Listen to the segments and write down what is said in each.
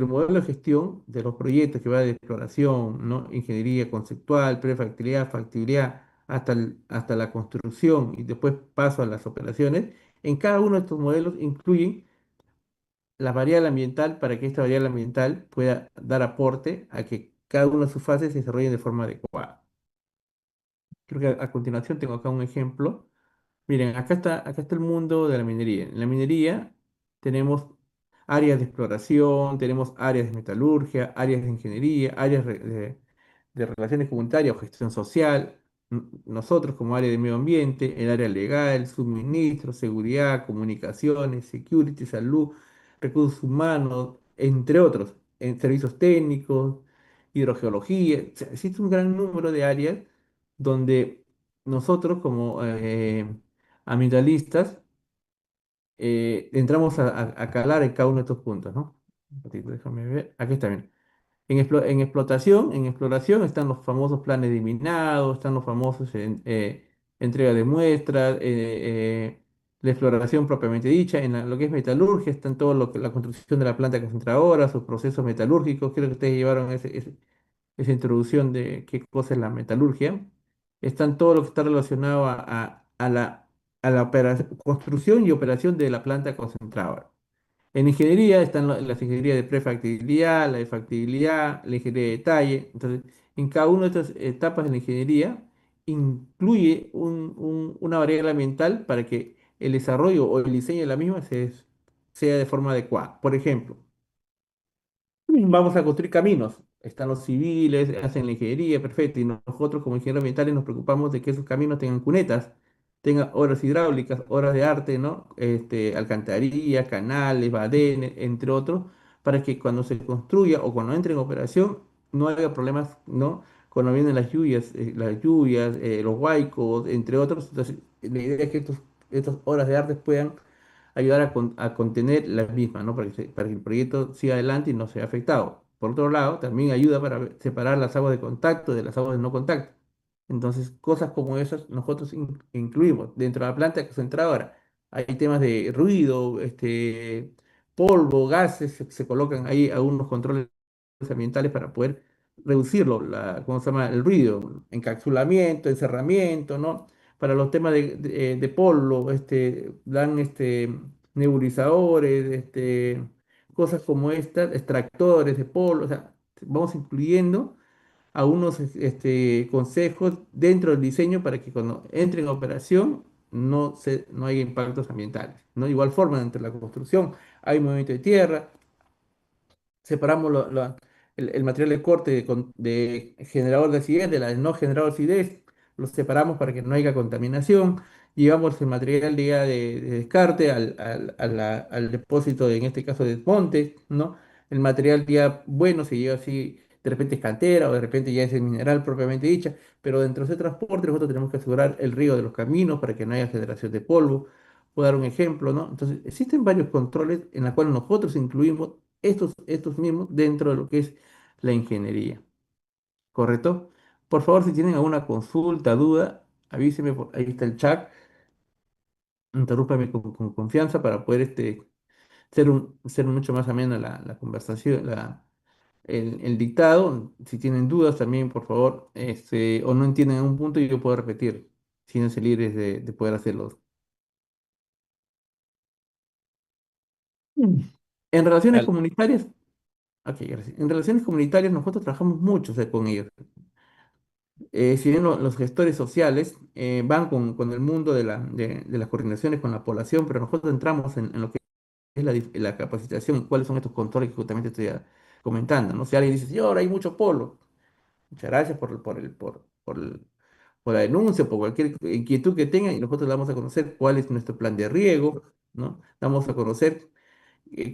el modelo de gestión de los proyectos que va de exploración, ¿no? Ingeniería conceptual, prefactibilidad, factibilidad, hasta la construcción y después paso a las operaciones, en cada uno de estos modelos incluyen la variable ambiental para que esta variable ambiental pueda dar aporte a que cada una de sus fases se desarrolle de forma adecuada. Creo que a continuación tengo acá un ejemplo. Miren, acá está el mundo de la minería. En la minería tenemos áreas de exploración, tenemos áreas de metalurgia, áreas de ingeniería, de relaciones comunitarias o gestión social. Nosotros como área de medio ambiente, el área legal, suministro, seguridad, comunicaciones, security, salud, recursos humanos, entre otros, en servicios técnicos, hidrogeología. O sea, existe un gran número de áreas donde nosotros como ambientalistas entramos a calar en cada uno de estos puntos, ¿no? Un ratito, déjame ver. Aquí está bien. En exploración están los famosos planes de minado, están los famosos entrega de muestras, la exploración propiamente dicha. Lo que es metalurgia, están todo la construcción de la planta concentradora, sus procesos metalúrgicos. Creo que ustedes llevaron esa introducción de qué cosa es la metalurgia. Están todo lo que está relacionado a la construcción y operación de la planta concentradora. En ingeniería están las ingenierías de prefactibilidad, la de factibilidad, la ingeniería de detalle. Entonces, en cada una de estas etapas de la ingeniería incluye una variable ambiental para que el desarrollo o el diseño de la misma sea de forma adecuada. Por ejemplo, vamos a construir caminos. Están los civiles, hacen la ingeniería, perfecto. Y nosotros como ingenieros ambientales nos preocupamos de que esos caminos tengan cunetas, tengan obras hidráulicas, obras de arte, ¿no? Alcantarillas, canales, badenes, entre otros, para que cuando se construya o cuando entre en operación no haya problemas, ¿no? Cuando vienen las lluvias, los huaicos, entre otros. Entonces, la idea es que estas obras de arte puedan ayudar a contener las mismas, ¿no? Para que el proyecto siga adelante y no sea afectado. Por otro lado, también ayuda para separar las aguas de contacto de las aguas de no contacto. Entonces, cosas como esas nosotros incluimos dentro de la planta concentradora. Hay temas de ruido, polvo, gases, se colocan ahí algunos controles ambientales para poder reducirlo, ¿cómo se llama? El ruido, encapsulamiento, encerramiento, ¿no? Para los temas de polvo, dan nebulizadores, cosas como estas, extractores de polvo, o sea, vamos incluyendo algunos consejos dentro del diseño para que cuando entre en operación no haya impactos ambientales, ¿no? De igual forma, entre la construcción hay movimiento de tierra, separamos el material de corte de generador de acidez de la de no generador de acidez, los separamos para que no haya contaminación, llevamos el material de descarte al depósito, en este caso de desmonte, ¿no? El material ya bueno se lleva así, de repente es cantera o de repente ya es el mineral propiamente dicha, pero dentro de ese transporte nosotros tenemos que asegurar el río de los caminos para que no haya generación de polvo. Puedo dar un ejemplo, ¿no? Entonces, existen varios controles en los cuales nosotros incluimos estos mismos dentro de lo que es la ingeniería, ¿correcto? Por favor, si tienen alguna consulta, duda, avíseme, ahí está el chat, interrúpame con confianza para poder ser mucho más amena la conversación, el dictado. Si tienen dudas también, por favor, o no entienden un punto, yo puedo repetir, siéntense libres de poder hacerlo. Mm. En relaciones Al- comunitarias, ok, gracias. En relaciones comunitarias nosotros trabajamos mucho, o sea, con ellos. Si bien los gestores sociales van con el mundo de las coordinaciones con la población, pero nosotros entramos en lo que es la capacitación y cuáles son estos controles que justamente estoy comentando, ¿no? Si alguien dice, señor, hay mucho polo, muchas gracias por la denuncia, por cualquier inquietud que tengan, y nosotros le damos a conocer cuál es nuestro plan de riego, ¿no? Damos a conocer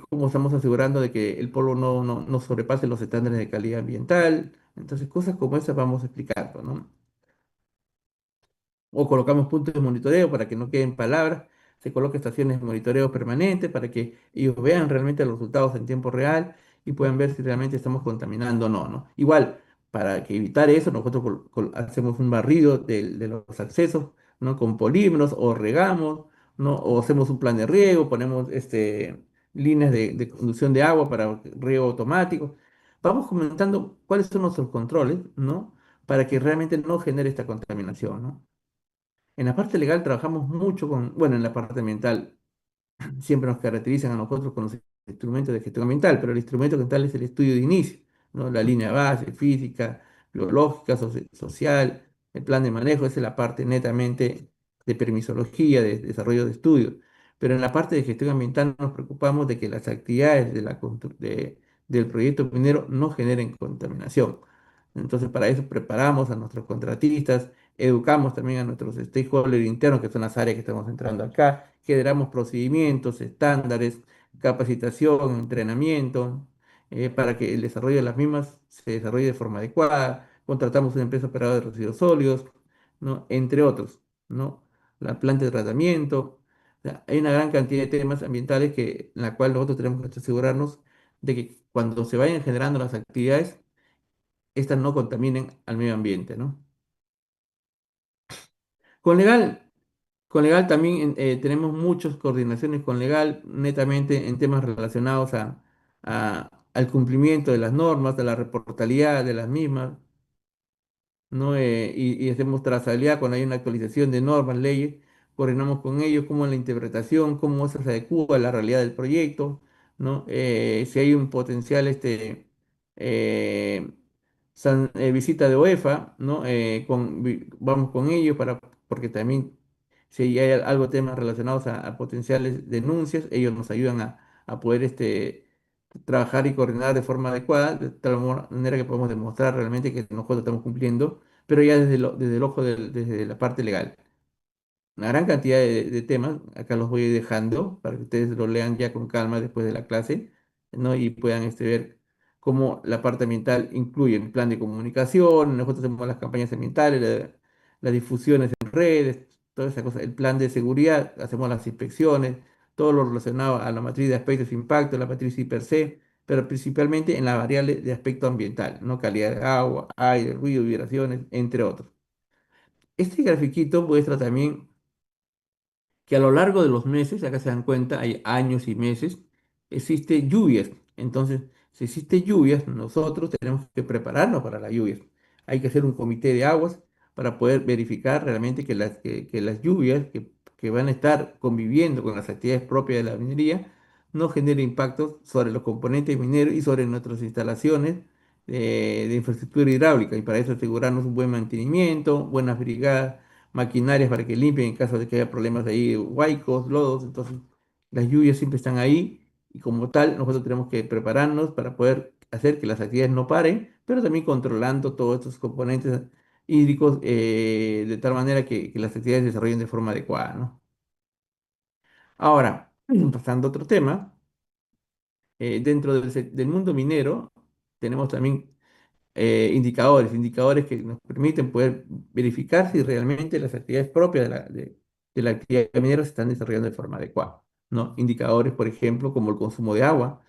cómo estamos asegurando de que el polvo no sobrepase los estándares de calidad ambiental. Entonces, cosas como esas vamos explicando, ¿no? O colocamos puntos de monitoreo para que no queden palabras, se coloca estaciones de monitoreo permanentes para que ellos vean realmente los resultados en tiempo real y puedan ver si realmente estamos contaminando o no, ¿no? Igual, para que evitar eso, nosotros hacemos un barrido de los accesos, ¿no? Con polímeros o regamos, ¿no? O hacemos un plan de riego, ponemos líneas de conducción de agua para riego automático. Vamos comentando cuáles son nuestros controles, ¿no? Para que realmente no genere esta contaminación, ¿no? En la parte legal trabajamos mucho con, bueno, en la parte ambiental siempre nos caracterizan a nosotros con los instrumentos de gestión ambiental, pero el instrumento ambiental es el estudio de inicio, ¿no? La línea base, física, biológica, social, el plan de manejo, esa es la parte netamente de permisología, de desarrollo de estudios. Pero en la parte de gestión ambiental nos preocupamos de que las actividades del proyecto minero no generen contaminación. Entonces, para eso preparamos a nuestros contratistas, educamos también a nuestros stakeholders internos, que son las áreas que estamos entrando acá, generamos procedimientos, estándares, capacitación, entrenamiento, para que el desarrollo de las mismas se desarrolle de forma adecuada. Contratamos una empresa operadora de residuos sólidos, ¿no? Entre otros, ¿no? La planta de tratamiento. O sea, hay una gran cantidad de temas ambientales en la cual nosotros tenemos que asegurarnos de que cuando se vayan generando las actividades, estas no contaminen al medio ambiente, ¿no? Con legal, con legal también tenemos muchas coordinaciones con legal, netamente en temas relacionados al cumplimiento de las normas, de la reportalidad de las mismas, ¿no? Y hacemos trazabilidad cuando hay una actualización de normas, leyes, coordinamos con ellos cómo es la interpretación, cómo eso se adecua a la realidad del proyecto, ¿no? Si hay un potencial eh, visita de UEFA, ¿no? Vamos con ellos porque también si hay algo temas relacionados a potenciales denuncias, ellos nos ayudan a poder trabajar y coordinar de forma adecuada, de tal manera que podemos demostrar realmente que nosotros estamos cumpliendo, pero ya desde el ojo desde la parte legal. Una gran cantidad de temas, acá los voy dejando para que ustedes lo lean ya con calma después de la clase, ¿no? Y puedan ver cómo la parte ambiental incluye el plan de comunicación, nosotros hacemos las campañas ambientales, las difusiones en redes, toda esa cosa, el plan de seguridad, hacemos las inspecciones, todo lo relacionado a la matriz de aspectos de impacto, la matriz I per se, pero principalmente en la variable de aspecto ambiental, ¿no? Calidad de agua, aire, ruido, vibraciones, entre otros. Este grafiquito muestra también que a lo largo de los meses, acá se dan cuenta, hay años y meses, existe lluvias. Entonces, si existe lluvias, nosotros tenemos que prepararnos para las lluvias. Hay que hacer un comité de aguas para poder verificar realmente que las lluvias que van a estar conviviendo con las actividades propias de la minería no generen impactos sobre los componentes mineros y sobre nuestras instalaciones de infraestructura hidráulica. Y para eso asegurarnos un buen mantenimiento, buenas brigadas maquinarias para que limpien en caso de que haya problemas de ahí, huaicos, lodos. Entonces, las lluvias siempre están ahí y como tal, nosotros tenemos que prepararnos para poder hacer que las actividades no paren, pero también controlando todos estos componentes hídricos de tal manera que las actividades se desarrollen de forma adecuada, ¿no? Ahora, pasando a otro tema, dentro del mundo minero tenemos también indicadores que nos permiten poder verificar si realmente las actividades propias de la actividad minera se están desarrollando de forma adecuada, ¿no? Indicadores, por ejemplo, como el consumo de agua,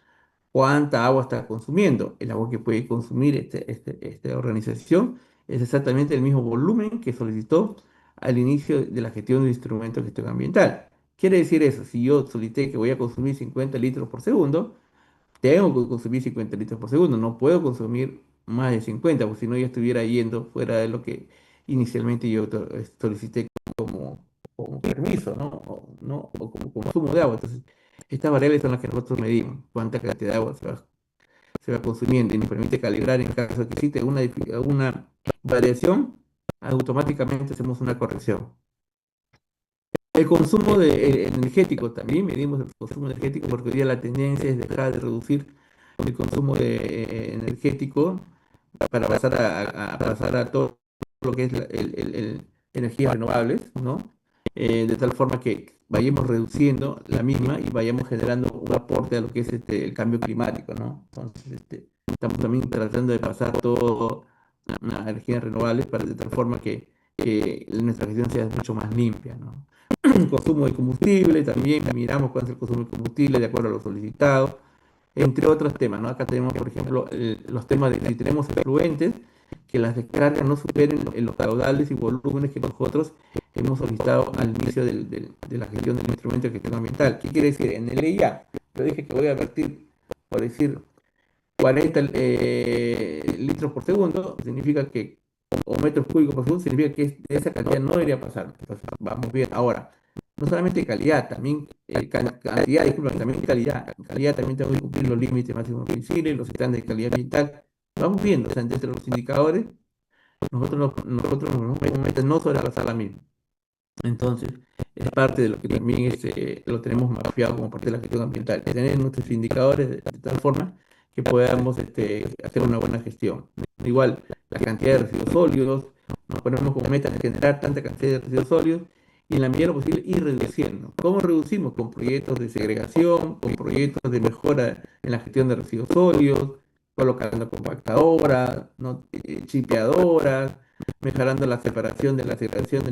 cuánta agua está consumiendo. El agua que puede consumir esta organización es exactamente el mismo volumen que solicitó al inicio de la gestión del instrumento de gestión ambiental. Quiere decir eso, si yo solicité que voy a consumir 50 litros por segundo, tengo que consumir 50 litros por segundo, no puedo consumir más de 50, porque si no ya estuviera yendo fuera de lo que inicialmente yo solicité como permiso, ¿no? O como consumo de agua. Entonces, estas variables son las que nosotros medimos, cuánta cantidad de agua se va consumiendo y nos permite calibrar en caso de que existe alguna variación, automáticamente hacemos una corrección. El consumo energético también, medimos el consumo energético porque hoy día la tendencia es dejar de reducir el consumo energético para pasar a todo lo que es energías renovables, ¿no? De tal forma que vayamos reduciendo la misma y vayamos generando un aporte a lo que es el cambio climático, ¿no? Entonces, estamos también tratando de pasar todo a energías renovables de tal forma que nuestra gestión sea mucho más limpia, ¿no? Consumo de combustible, también miramos cuánto es el consumo de combustible de acuerdo a lo solicitado, entre otros temas, ¿no? Acá tenemos, por ejemplo, los temas de si tenemos efluentes, que las descargas no superen en los caudales y volúmenes que nosotros hemos solicitado al inicio de la gestión del instrumento de gestión ambiental. ¿Qué quiere decir? En el EIA yo dije que voy a vertir, por decir, 40 litros por segundo, significa que, o metros cúbicos por segundo, significa que esa cantidad no debería pasar. Entonces, vamos bien. Ahora, no solamente calidad, también cantidad, disculpa, también calidad. En calidad también tengo que cumplir los límites máximos permisibles, los estándares de calidad ambiental. Vamos viendo, o sea, entre los indicadores, nosotros nos vamos no sobrepasar la misma. Entonces, es parte de lo que también lo tenemos mapeado como parte de la gestión ambiental, tener nuestros indicadores de tal forma que podamos hacer una buena gestión. Igual, la cantidad de residuos sólidos, nos ponemos como meta generar tanta cantidad de residuos sólidos y en la medida de lo posible ir reduciendo. ¿Cómo reducimos? Con proyectos de segregación, con proyectos de mejora en la gestión de residuos sólidos, colocando compactadoras, ¿no? Chipeadoras, mejorando la separación de la segregación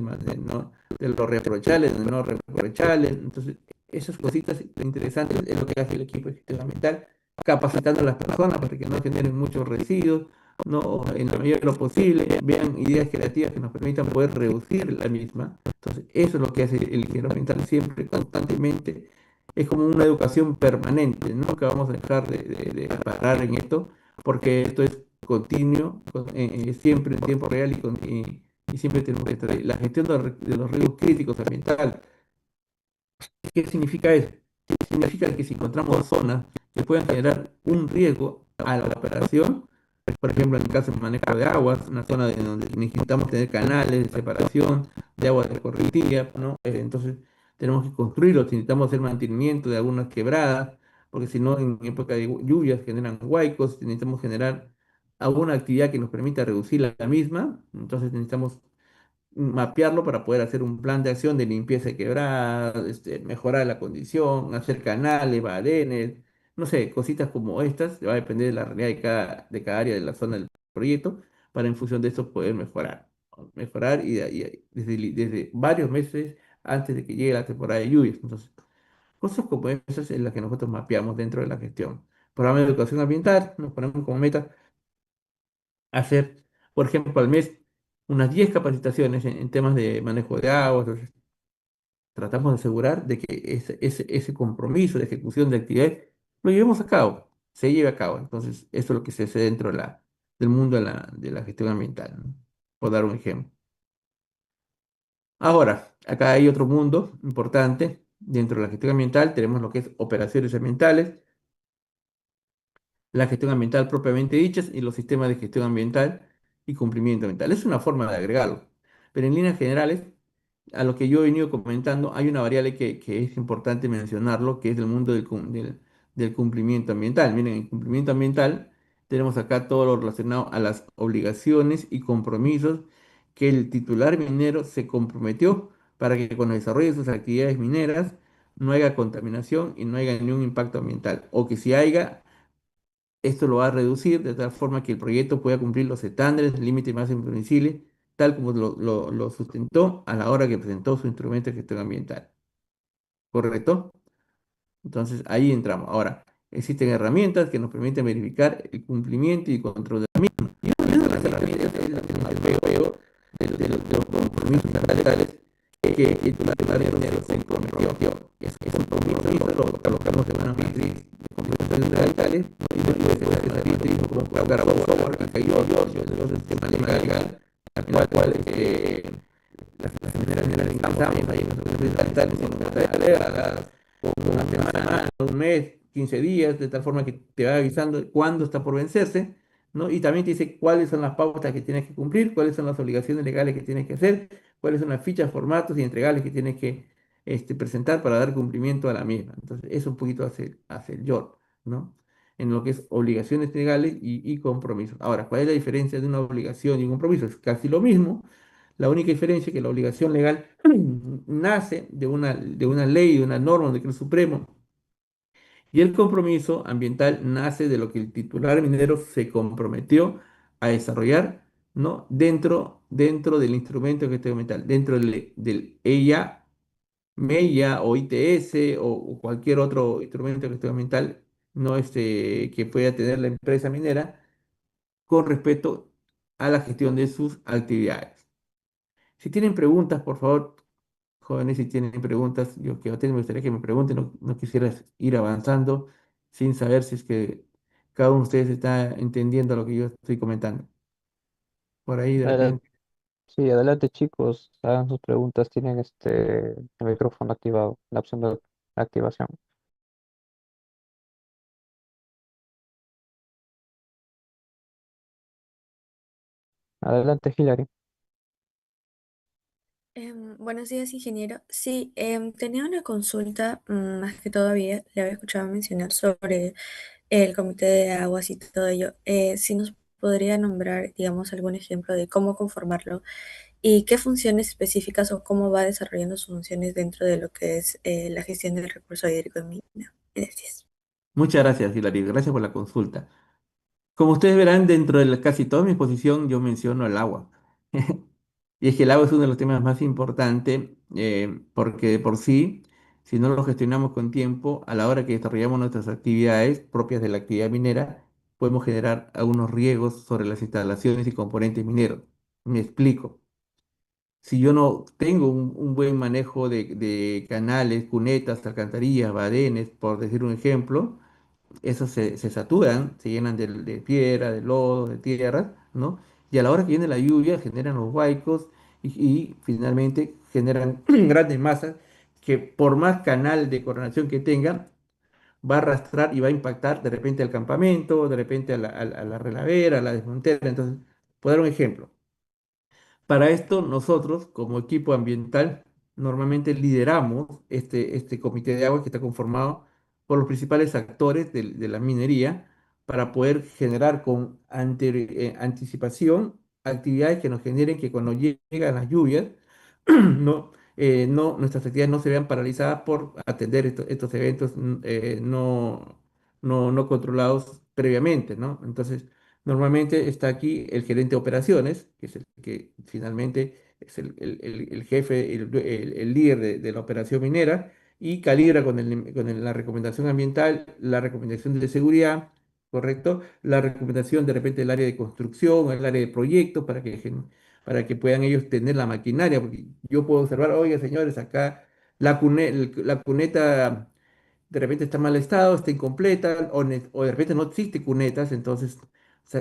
¿no? de los reprochables, de no reprochables. Entonces, esas cositas interesantes es lo que hace el equipo de gestión ambiental, capacitando a las personas para que no generen muchos residuos, no, en la medida de lo posible, vean ideas creativas que nos permitan poder reducir la misma. Entonces, eso es lo que hace el ingeniero ambiental siempre, constantemente. Es como una educación permanente, ¿no? Nunca vamos a dejar de parar en esto, porque esto es continuo, siempre en tiempo real y siempre tenemos que estar ahí. La gestión de los riesgos críticos ambientales. ¿Qué significa eso? Significa que si encontramos zonas que puedan generar un riesgo a la operación, por ejemplo, en el caso del manejo de aguas, una zona en donde necesitamos tener canales de separación de agua de correntía, ¿no? Entonces tenemos que construirlos, necesitamos hacer mantenimiento de algunas quebradas, porque si no, en época de lluvias generan huaicos, necesitamos generar alguna actividad que nos permita reducir la misma, entonces necesitamos mapearlo para poder hacer un plan de acción de limpieza de quebradas, mejorar la condición, hacer canales, badenes, no sé, cositas como estas, va a depender de la realidad de cada área de la zona del proyecto, para en función de esto poder mejorar, ¿no? Mejorar desde varios meses antes de que llegue la temporada de lluvias. Entonces, cosas como esas es las que nosotros mapeamos dentro de la gestión. Programa de educación ambiental, nos ponemos como meta hacer, por ejemplo, al mes unas 10 capacitaciones en temas de manejo de agua. Entonces, tratamos de asegurar de que ese compromiso de ejecución de actividades lo llevemos a cabo, se lleve a cabo. Entonces, eso es lo que se hace dentro del mundo de la gestión ambiental, ¿no? Por dar un ejemplo. Ahora, acá hay otro mundo importante. Dentro de la gestión ambiental tenemos lo que es operaciones ambientales, la gestión ambiental propiamente dichas y los sistemas de gestión ambiental y cumplimiento ambiental. Es una forma de agregarlo, pero en líneas generales, a lo que yo he venido comentando, hay una variable que es importante mencionarlo, que es el mundo del cumplimiento ambiental. Miren, en cumplimiento ambiental tenemos acá todo lo relacionado a las obligaciones y compromisos que el titular minero se comprometió para que con el desarrollo de sus actividades mineras no haya contaminación y no haya ningún impacto ambiental, o que si haya, esto lo va a reducir de tal forma que el proyecto pueda cumplir los estándares del límite máximo permisible, tal como lo sustentó a la hora que presentó su instrumento de gestión ambiental. ¿Correcto? Entonces ahí entramos. Ahora, existen herramientas que nos permiten verificar el cumplimiento y control de la misma. Y una de las herramientas es el mapeo de los compromisos ambientales que el titular minero se comprometió. Es un compromiso, lo colocamos en una matriz de compromisos ambientales y después de esa matriz como colocar a software que cayó los sistemas legal en la cual las generales ingresamos ahí en nuestros compromisos ambientales y nos trae alertas una semana, un mes, 15 días, de tal forma que te va avisando cuándo está por vencerse, ¿no? Y también te dice cuáles son las pautas que tienes que cumplir, cuáles son las obligaciones legales que tienes que hacer, cuáles son las fichas, formatos y entregables que tienes que presentar para dar cumplimiento a la misma. Entonces, eso un poquito hace el YOR, ¿no? En lo que es obligaciones legales y compromisos. Ahora, ¿cuál es la diferencia de una obligación y un compromiso? Es casi lo mismo. La única diferencia es que la obligación legal nace de una ley, de una norma, un decreto supremo, y el compromiso ambiental nace de lo que el titular minero se comprometió a desarrollar, ¿no? Dentro del instrumento de gestión ambiental, dentro del EIA, MEIA o ITS o cualquier otro instrumento de gestión ambiental, ¿no? Que pueda tener la empresa minera con respecto a la gestión de sus actividades. Si tienen preguntas, por favor, jóvenes, si tienen preguntas, yo que me gustaría que me pregunten, no quisiera ir avanzando sin saber si es que cada uno de ustedes está entendiendo lo que yo estoy comentando. Por ahí de Adela- repente. sí, adelante chicos, hagan sus preguntas, tienen el micrófono activado, la opción de activación. Adelante, Hilary. Buenos días, ingeniero. Sí, tenía una consulta, más que todavía le había escuchado mencionar sobre el comité de aguas y todo ello. Si nos podría nombrar, digamos, algún ejemplo de cómo conformarlo y qué funciones específicas o cómo va desarrollando sus funciones dentro de lo que es la gestión del recurso hídrico en Mina. Gracias. Muchas gracias, Hilary. Gracias por la consulta. Como ustedes verán, dentro de casi toda mi exposición yo menciono el agua. Y es que el agua es uno de los temas más importantes porque de por sí, si no lo gestionamos con tiempo, a la hora que desarrollamos nuestras actividades propias de la actividad minera, podemos generar algunos riesgos sobre las instalaciones y componentes mineros. Me explico. Si yo no tengo un buen manejo de canales, cunetas, alcantarillas, badenes, por decir un ejemplo, esos se saturan, se llenan de piedra, de lodo, de tierra, ¿no? Y a la hora que viene la lluvia generan los huaicos y finalmente generan grandes masas que por más canal de coronación que tengan, va a arrastrar y va a impactar de repente al campamento, de repente a la relavera, a la desmontera. Entonces, por dar un ejemplo. Para esto, nosotros, como equipo ambiental, normalmente lideramos este comité de agua que está conformado por los principales actores de la minería para poder generar con anticipación actividades que nos generen que cuando llegan las lluvias, nuestras actividades no se vean paralizadas por atender estos eventos no controlados previamente, ¿no? Entonces, normalmente está aquí el gerente de operaciones, que es el que finalmente es el jefe, el líder de la operación minera, y calibra la recomendación ambiental, la recomendación de seguridad, ¿correcto? La recomendación de repente del área de construcción, el área de proyectos, para que puedan ellos tener la maquinaria, porque yo puedo observar, oiga, señores, acá la cuneta de repente está en mal estado, está incompleta, o de repente no existe cunetas, entonces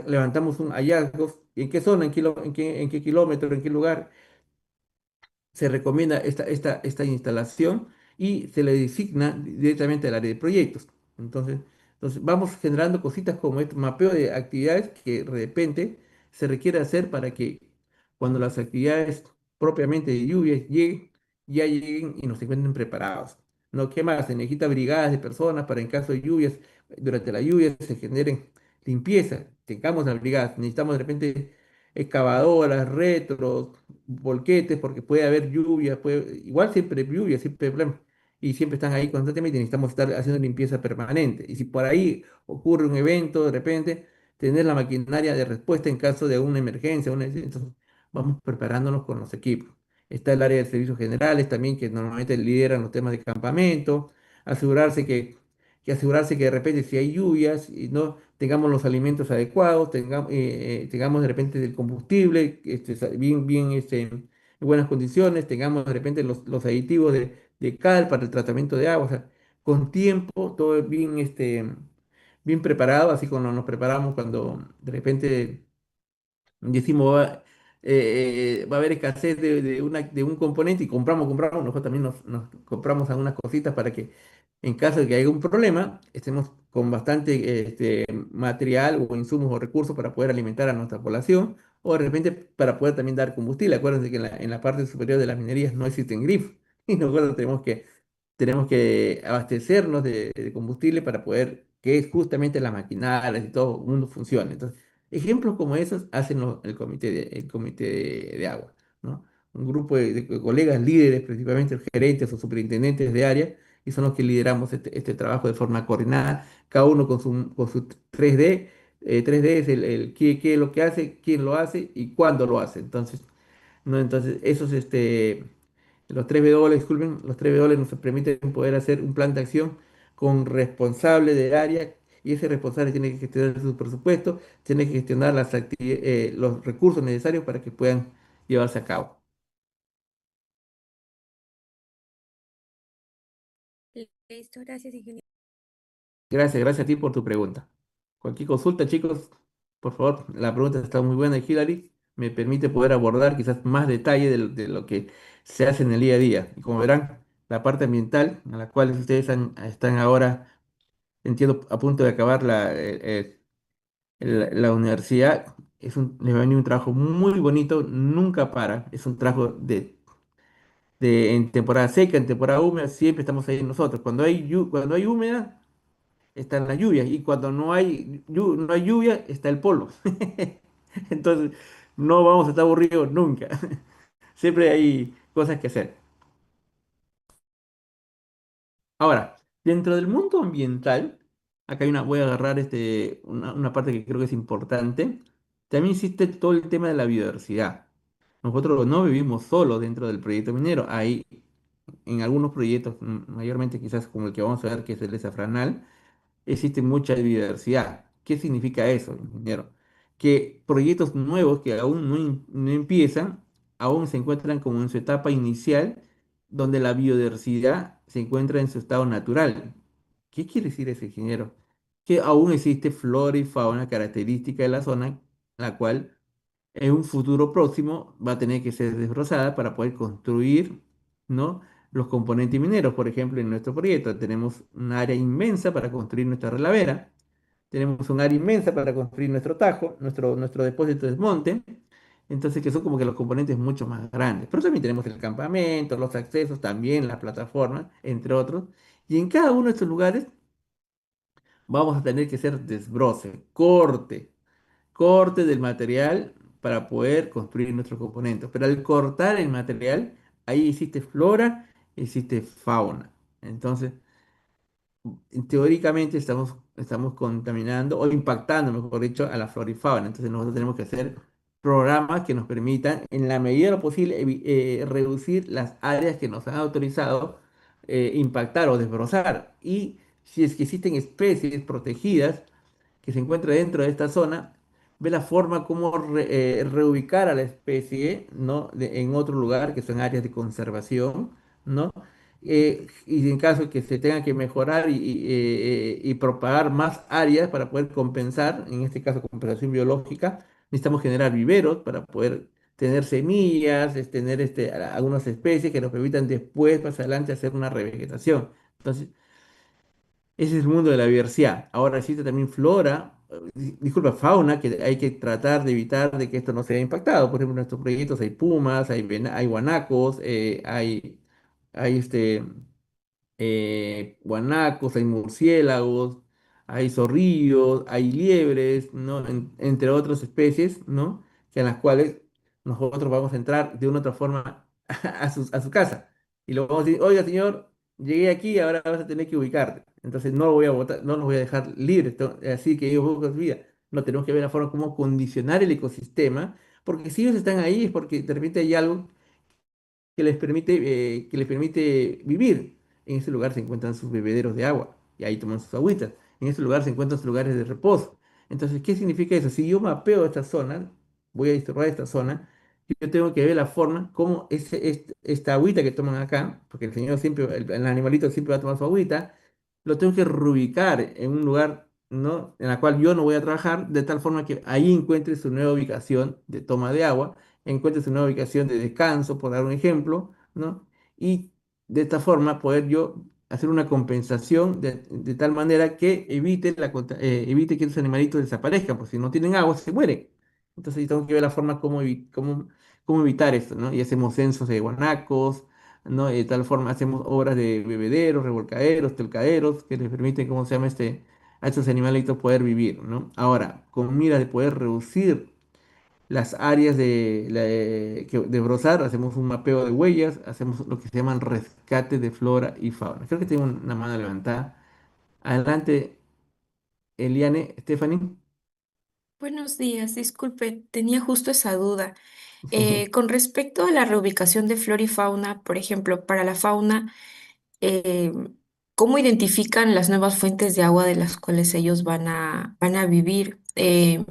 levantamos un hallazgo, ¿en qué zona, en qué kilómetro, en qué lugar? Se recomienda esta instalación y se le designa directamente al área de proyectos. Entonces vamos generando cositas como este mapeo de actividades que de repente se requiere hacer para que cuando las actividades propiamente de lluvia lleguen, ya lleguen y nos encuentren preparados. ¿No? ¿Qué más? Se necesita brigadas de personas para en caso de lluvias, durante la lluvia se generen limpieza, tengamos las brigadas, necesitamos de repente excavadoras, retros, volquetes, porque puede haber lluvia, igual siempre hay lluvia, siempre hay problemas, y siempre están ahí constantemente y necesitamos estar haciendo limpieza permanente. Y si por ahí ocurre un evento, de repente, tener la maquinaria de respuesta en caso de una emergencia, entonces vamos preparándonos con los equipos. Está el área de servicios generales también, que normalmente lideran los temas de campamento, asegurarse asegurarse que de repente si hay lluvias y no tengamos los alimentos adecuados, tengamos de repente el combustible bien en buenas condiciones, tengamos de repente los aditivos de cal para el tratamiento de agua, o sea, con tiempo, todo bien, bien preparado, así como nos preparamos cuando de repente decimos va a haber escasez de un componente y compramos, nosotros también nos compramos algunas cositas para que en caso de que haya un problema, estemos con bastante material o insumos o recursos para poder alimentar a nuestra población o de repente para poder también dar combustible. Acuérdense que en la parte superior de las minerías no existen grifos y nosotros tenemos que abastecernos de combustible para poder que justamente las maquinarias y todo el mundo funcione. Entonces, ejemplos como esos hacen el comité de agua, ¿no? Un grupo de colegas líderes, principalmente gerentes o superintendentes de área, y son los que lideramos este trabajo de forma coordinada, cada uno con su 3D. 3D es qué es lo que hace, quién lo hace y cuándo lo hace. Entonces, ¿no? Entonces los 3W, disculpen, los 3W nos permiten poder hacer un plan de acción con responsable del área y ese responsable tiene que gestionar su presupuesto, tiene que gestionar los recursos necesarios para que puedan llevarse a cabo. Listo, gracias, ingeniero. Gracias, gracias a ti por tu pregunta. Cualquier consulta, chicos, por favor, la pregunta está muy buena, Hilary. Me permite poder abordar quizás más detalle de lo que se hace en el día a día. Y como verán, la parte ambiental, a la cual ustedes están ahora, entiendo, a punto de acabar la universidad, les va a venir un trabajo muy bonito, nunca para. Es un trabajo en temporada seca, en temporada húmeda, siempre estamos ahí nosotros. Cuando hay húmeda, están las lluvias y cuando no hay lluvia está el polvo. Entonces no vamos a estar aburridos nunca. Siempre hay cosas que hacer. Ahora, dentro del mundo ambiental, acá voy a agarrar una parte que creo que es importante. También existe todo el tema de la biodiversidad. Nosotros no vivimos solo dentro del proyecto minero. Hay en algunos proyectos, mayormente quizás como el que vamos a ver, que es el de Safranal, existe mucha diversidad. ¿Qué significa eso, ingeniero? Que proyectos nuevos que aún no empiezan, aún se encuentran como en su etapa inicial, donde la biodiversidad se encuentra en su estado natural. ¿Qué quiere decir eso, ingeniero? Que aún existe flora y fauna característica de la zona, la cual en un futuro próximo va a tener que ser desbrozada para poder construir, ¿no? Los componentes mineros. Por ejemplo, en nuestro proyecto tenemos un área inmensa para construir nuestra relavera, tenemos un área inmensa para construir nuestro tajo, nuestro depósito de desmonte, entonces que son como que los componentes mucho más grandes. Pero también tenemos el campamento, los accesos, también la plataforma, entre otros. Y en cada uno de estos lugares vamos a tener que hacer desbroce, corte del material para poder construir nuestros componentes. Pero al cortar el material, ahí existe flora, existe fauna. Entonces, teóricamente estamos contaminando o impactando, mejor dicho, a la flora y fauna. Entonces, nosotros tenemos que hacer programas que nos permitan, en la medida de lo posible, reducir las áreas que nos han autorizado impactar o desbrozar. Y si es que existen especies protegidas, que se encuentra dentro de esta zona, ve la forma como reubicar a la especie, ¿no? En otro lugar, que son áreas de conservación, ¿no? Y en caso que se tenga que mejorar y propagar más áreas para poder compensar, en este caso compensación biológica, necesitamos generar viveros para poder tener semillas, tener algunas especies que nos permitan después, más adelante, hacer una revegetación. Entonces, ese es el mundo de la diversidad. Ahora existe también flora, disculpa, fauna, que hay que tratar de evitar de que esto no sea impactado. Por ejemplo, en nuestros proyectos hay pumas, hay guanacos, hay guanacos, hay murciélagos, hay zorrillos, hay liebres, ¿no? Entre otras especies, ¿no? Que en las cuales nosotros vamos a entrar de una u otra forma a su casa. Y lo vamos a decir, oiga, señor, llegué aquí, ahora vas a tener que ubicarte. Entonces no lo voy a botar, no los voy a dejar libres, así que ellos buscan su vida. No tenemos que ver la forma como condicionar el ecosistema, porque si ellos están ahí es porque de repente hay algo que les permite vivir. En ese lugar se encuentran sus bebederos de agua y ahí toman sus agüitas. En ese lugar se encuentran sus lugares de reposo. Entonces, ¿qué significa eso? Si yo mapeo esta zona, voy a disturbar esta zona, yo tengo que ver la forma como esta agüita que toman acá, porque el señor siempre, el animalito siempre va a tomar su agüita, lo tengo que reubicar en un lugar, ¿no? En la cual yo no voy a trabajar, de tal forma que ahí encuentre su nueva ubicación de toma de agua, encuentre su nueva ubicación de descanso, por dar un ejemplo, ¿no? Y de esta forma poder yo hacer una compensación de tal manera que evite que esos animalitos desaparezcan, porque si no tienen agua se mueren. Entonces yo tengo que ver la forma cómo evitar esto, ¿no? Y hacemos censos de guanacos, ¿no? Y de tal forma hacemos obras de bebederos, revolcaderos, telcaderos, que les permiten, ¿cómo se llama a estos animalitos poder vivir, ¿no? Ahora, con mira de poder reducir las áreas de brozar, hacemos un mapeo de huellas, hacemos lo que se llaman rescate de flora y fauna. Creo que tengo una mano levantada. Adelante, Eliane, Stephanie. Buenos días, disculpe, tenía justo esa duda. Con respecto a la reubicación de flora y fauna, por ejemplo, para la fauna, eh, ¿cómo identifican las nuevas fuentes de agua de las cuales ellos van a vivir? En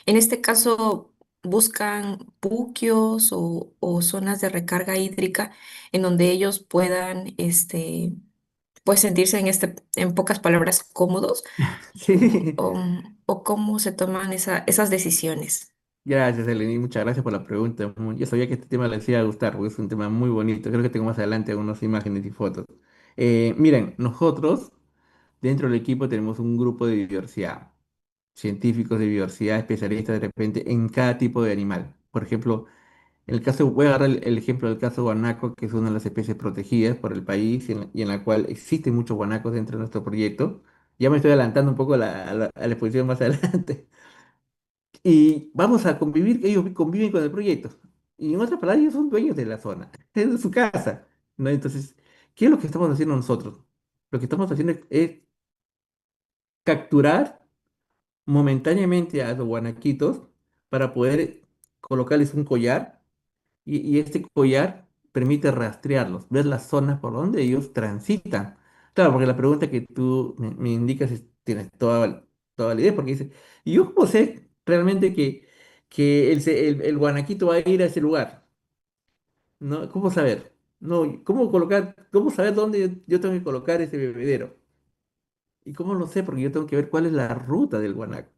este caso, ¿buscan puquios o zonas de recarga hídrica en donde ellos puedan pues sentirse en pocas palabras, cómodos Sí. o cómo se toman esas decisiones. Gracias, Eleni, muchas gracias por la pregunta. Yo sabía que este tema les iba a gustar porque es un tema muy bonito. Creo que tengo más adelante algunas imágenes y fotos. Miren, nosotros dentro del equipo tenemos un grupo de diversidad, científicos de diversidad, especialistas de repente en cada tipo de animal. Por ejemplo, en el caso, voy a agarrar el ejemplo del caso guanaco, que es una de las especies protegidas por el país y en la cual existen muchos guanacos dentro de nuestro proyecto. Ya me estoy adelantando un poco a la exposición más adelante. Y vamos a convivir, ellos conviven con el proyecto. Y en otras palabras, ellos son dueños de la zona, es de su casa, ¿no? Entonces, ¿qué es lo que estamos haciendo nosotros? Lo que estamos haciendo es capturar momentáneamente a los guanaquitos para poder colocarles un collar y este collar permite rastrearlos, ver las zonas por donde ellos transitan. Claro, porque la pregunta que tú me indicas tienes toda la idea, porque dice, ¿y yo cómo sé realmente que el guanaquito va a ir a ese lugar? ¿No? ¿Cómo saber? No, ¿cómo colocar, cómo saber dónde yo tengo que colocar ese bebedero? ¿Y cómo lo sé? Porque yo tengo que ver cuál es la ruta del guanaco.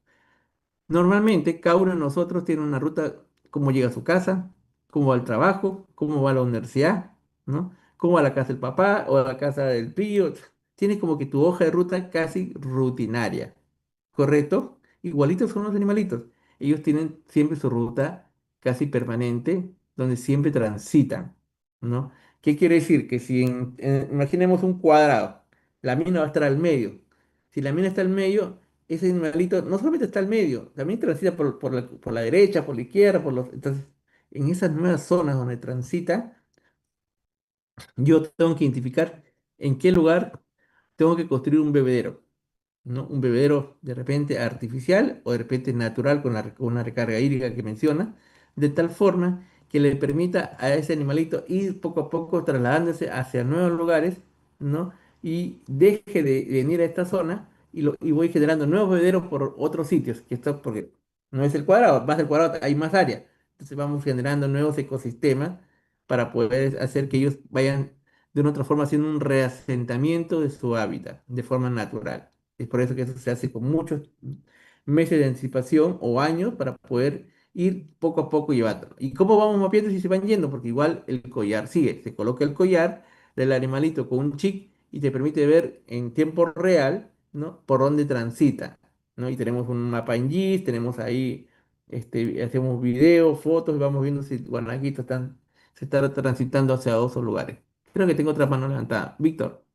Normalmente, cada uno de nosotros tiene una ruta, cómo llega a su casa, cómo va al trabajo, cómo va a la universidad, ¿no? Cómo va a la casa del papá o a la casa del tío. Tienes como que tu hoja de ruta casi rutinaria, ¿correcto? Igualitos son los animalitos. Ellos tienen siempre su ruta casi permanente, donde siempre transitan, ¿no? ¿Qué quiere decir? Que si imaginemos un cuadrado, la mina va a estar al medio. Si la mina está al medio, ese animalito no solamente está al medio, también transita por la derecha, por la izquierda, entonces, en esas nuevas zonas donde transita, yo tengo que identificar en qué lugar tengo que construir un bebedero, ¿no? Un bebedero de repente artificial o de repente natural con una recarga hídrica que menciona, de tal forma que le permita a ese animalito ir poco a poco trasladándose hacia nuevos lugares, ¿no? Y deje de venir a esta zona y voy generando nuevos bebederos por otros sitios, que esto porque no es el cuadrado, más del cuadrado hay más área. Entonces vamos generando nuevos ecosistemas para poder hacer que ellos vayan de una otra forma haciendo un reasentamiento de su hábitat de forma natural. Es por eso que eso se hace con muchos meses de anticipación o años para poder ir poco a poco llevándolo. ¿Y cómo vamos mapeando si se van yendo? Porque igual el collar sigue. Se coloca el collar del animalito con un chip y te permite ver en tiempo real, ¿no? Por dónde transita, ¿no? Y tenemos un mapa en GIS, tenemos ahí, hacemos videos, fotos y vamos viendo si guanaquitos se están transitando hacia esos lugares. Creo que tengo otra mano levantada. Víctor.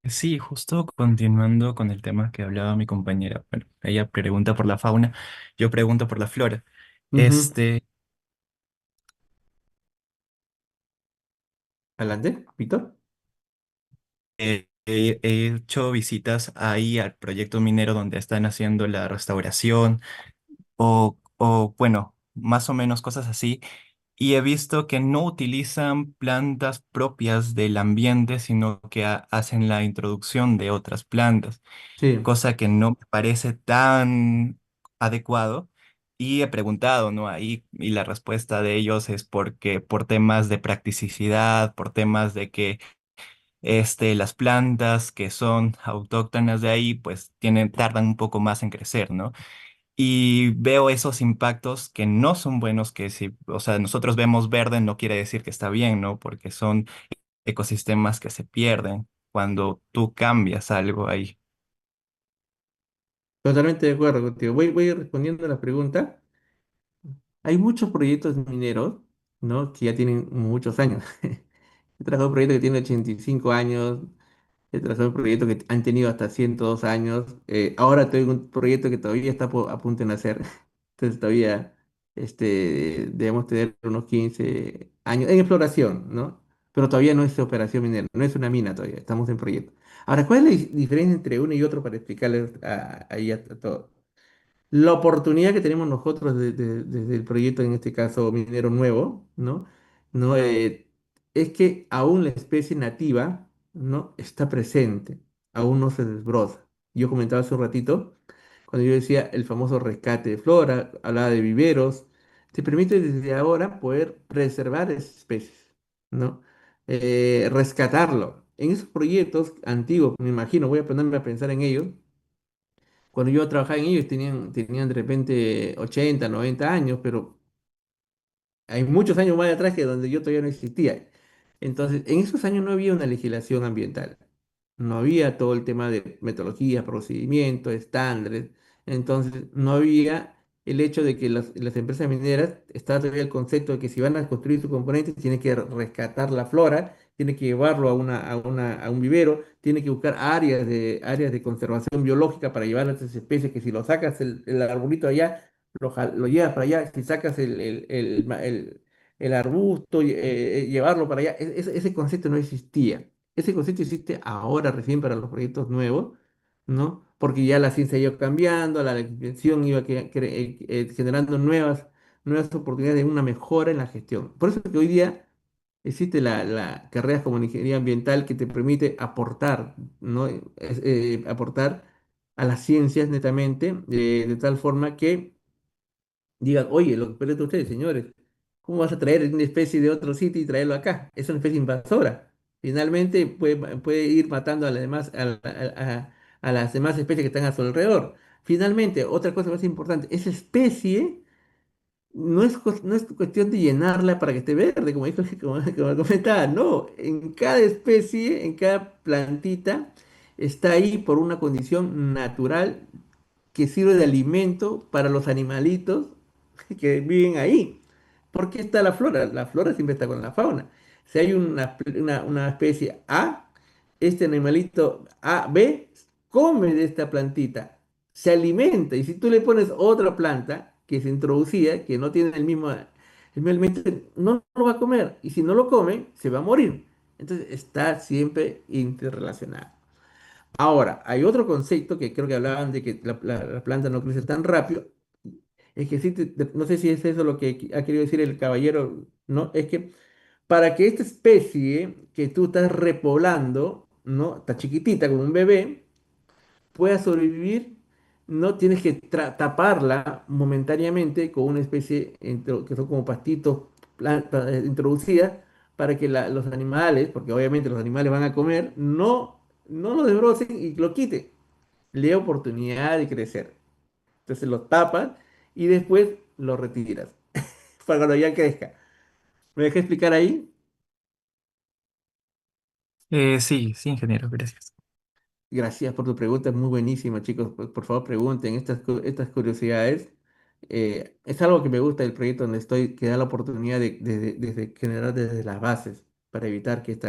Sí, justo continuando con el tema que hablaba mi compañera. Bueno, ella pregunta por la fauna, yo pregunto por la flora. Ujú. Este, Adelante, Víctor. he hecho visitas ahí al proyecto minero donde están haciendo la restauración bueno, más o menos cosas así. Y he visto que no utilizan plantas propias del ambiente, sino que hacen la introducción de otras plantas, Sí. cosa que no me parece tan adecuado. Y he preguntado, ¿no? Ahí, y la respuesta de ellos es porque por temas de practicidad, por temas de que las plantas que son autóctonas de ahí, pues tardan un poco más en crecer, ¿no? Y veo esos impactos que no son buenos, que si, o sea, nosotros vemos verde no quiere decir que está bien, ¿no? Porque son ecosistemas que se pierden cuando tú cambias algo ahí. Totalmente de acuerdo contigo. Voy respondiendo a la pregunta. Hay muchos proyectos mineros, ¿no? Que ya tienen muchos años. He trabajado en un proyecto que tiene 85 años. He trabajado en proyectos que han tenido hasta 102 años. Ahora tengo un proyecto que todavía está a punto de nacer. Entonces todavía debemos tener unos 15 años en exploración, ¿no? Pero todavía no es operación minera, no es una mina todavía, estamos en proyecto. Ahora, ¿cuál es la diferencia entre uno y otro para explicarles ahí a todos? La oportunidad que tenemos nosotros desde el proyecto, en este caso minero nuevo, ¿no? ¿No? Es que aún la especie nativa, ¿no? Está presente, aún no se desbroza. Yo comentaba hace un ratito, cuando yo decía el famoso rescate de flora, hablaba de viveros, te permite desde ahora poder preservar esas especies, ¿no? Rescatarlo. en esos proyectos antiguos, me imagino, voy a ponerme a pensar en ellos, cuando yo trabajaba en ellos tenían de repente 80, 90 años, pero hay muchos años más atrás que donde yo todavía no existía. Entonces, en esos años no había una legislación ambiental. No había todo el tema de metodologías, procedimientos, estándares. Entonces, no había el hecho de que las empresas mineras, estaba todavía el concepto de que si van a construir sus componentes, tienen que rescatar la flora, tienen que llevarlo a un vivero, tienen que buscar áreas de conservación biológica para llevar a esas especies, que si lo sacas el arbolito allá, lo llevas para allá, si sacas el arbusto, llevarlo para allá, ese concepto no existía. Ese concepto existe ahora recién para los proyectos nuevos, ¿no? Porque ya la ciencia iba cambiando, la invención iba generando nuevas oportunidades de una mejora en la gestión. Por eso es que hoy día existe la carrera como ingeniería ambiental que te permite aportar, ¿no? Aportar a las ciencias netamente, de tal forma que digan, oye, lo que preguntan ustedes, señores, ¿cómo vas a traer una especie de otro sitio y traerlo acá? Es una especie invasora. Finalmente puede ir matando a las demás, a las demás especies que están a su alrededor. Finalmente, otra cosa más importante, esa especie no es cuestión de llenarla para que esté verde, como comentaba, no, en cada especie, en cada plantita, está ahí por una condición natural que sirve de alimento para los animalitos que viven ahí. ¿Por qué está la flora? La flora siempre está con la fauna. Si hay una especie A, este animalito A, B, come de esta plantita, se alimenta. Y si tú le pones otra planta que se introducía, que no tiene el mismo alimento, no lo va a comer. Y si no lo come, se va a morir. Entonces está siempre interrelacionado. Ahora, hay otro concepto que creo que hablaban de que la planta no crece tan rápido. Es que sí, no sé si es eso lo que ha querido decir el caballero, ¿no? Es que para que esta especie que tú estás repoblando, ¿no? Está chiquitita como un bebé, pueda sobrevivir, no tienes que taparla momentáneamente con una especie que son como pastitos, plantas introducidas para que los animales, porque obviamente los animales van a comer, no lo desbrocen y lo quiten. Le da oportunidad de crecer. Entonces lo tapas y después lo retiras para cuando ya crezca. ¿Me dejé explicar ahí? Sí, sí, ingeniero, gracias. Gracias por tu pregunta, es muy buenísima, chicos. Por favor, pregunten estas curiosidades. Es algo que me gusta del proyecto donde estoy, que da la oportunidad de generar desde las bases para evitar que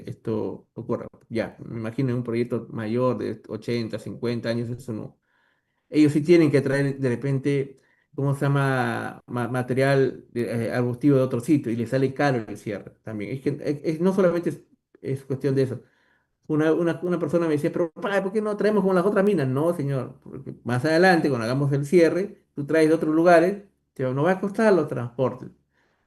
esto ocurra. Ya, me imagino en un proyecto mayor de 80, 50 años, eso no. Ellos sí tienen que traer de repente, ¿cómo se llama? Material arbustivo de otro sitio y les sale caro el cierre también. Es que no solamente es cuestión de eso. Una persona me decía, pero ¿por qué no traemos como las otras minas? No, señor, porque más adelante, cuando hagamos el cierre, tú traes de otros lugares, no va a costar los transportes.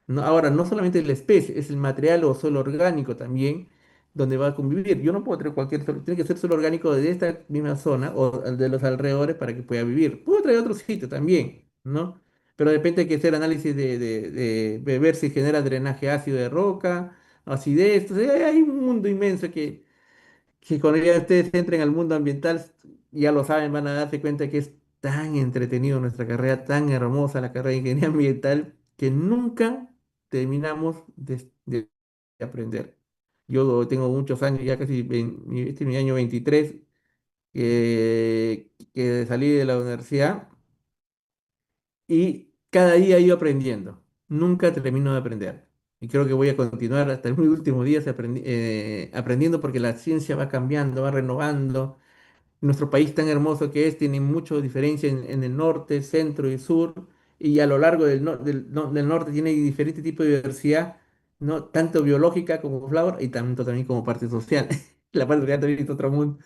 No, ahora, no solamente la especie, es el material o suelo orgánico también donde va a convivir. Yo no puedo traer cualquier suelo, tiene que ser suelo orgánico de esta misma zona o de los alrededores para que pueda vivir. Puedo traer otro sitio también, ¿no? Pero de repente hay que hacer análisis de ver si genera drenaje ácido de roca, acidez. Entonces, hay un mundo inmenso que cuando ya ustedes entren al mundo ambiental, ya lo saben, van a darse cuenta que es tan entretenido nuestra carrera, tan hermosa la carrera de ingeniería ambiental, que nunca terminamos de aprender. Yo tengo muchos años, ya casi, este es mi año 23, que salí de la universidad y cada día he ido aprendiendo. Nunca termino de aprender. Y creo que voy a continuar hasta el último día aprendiendo porque la ciencia va cambiando, va renovando. Nuestro país tan hermoso que es, tiene mucha diferencia en el norte, centro y sur, y a lo largo del norte tiene diferente tipo de diversidad, ¿no? Tanto biológica como flora y tanto también como parte social. La parte social también es otro mundo.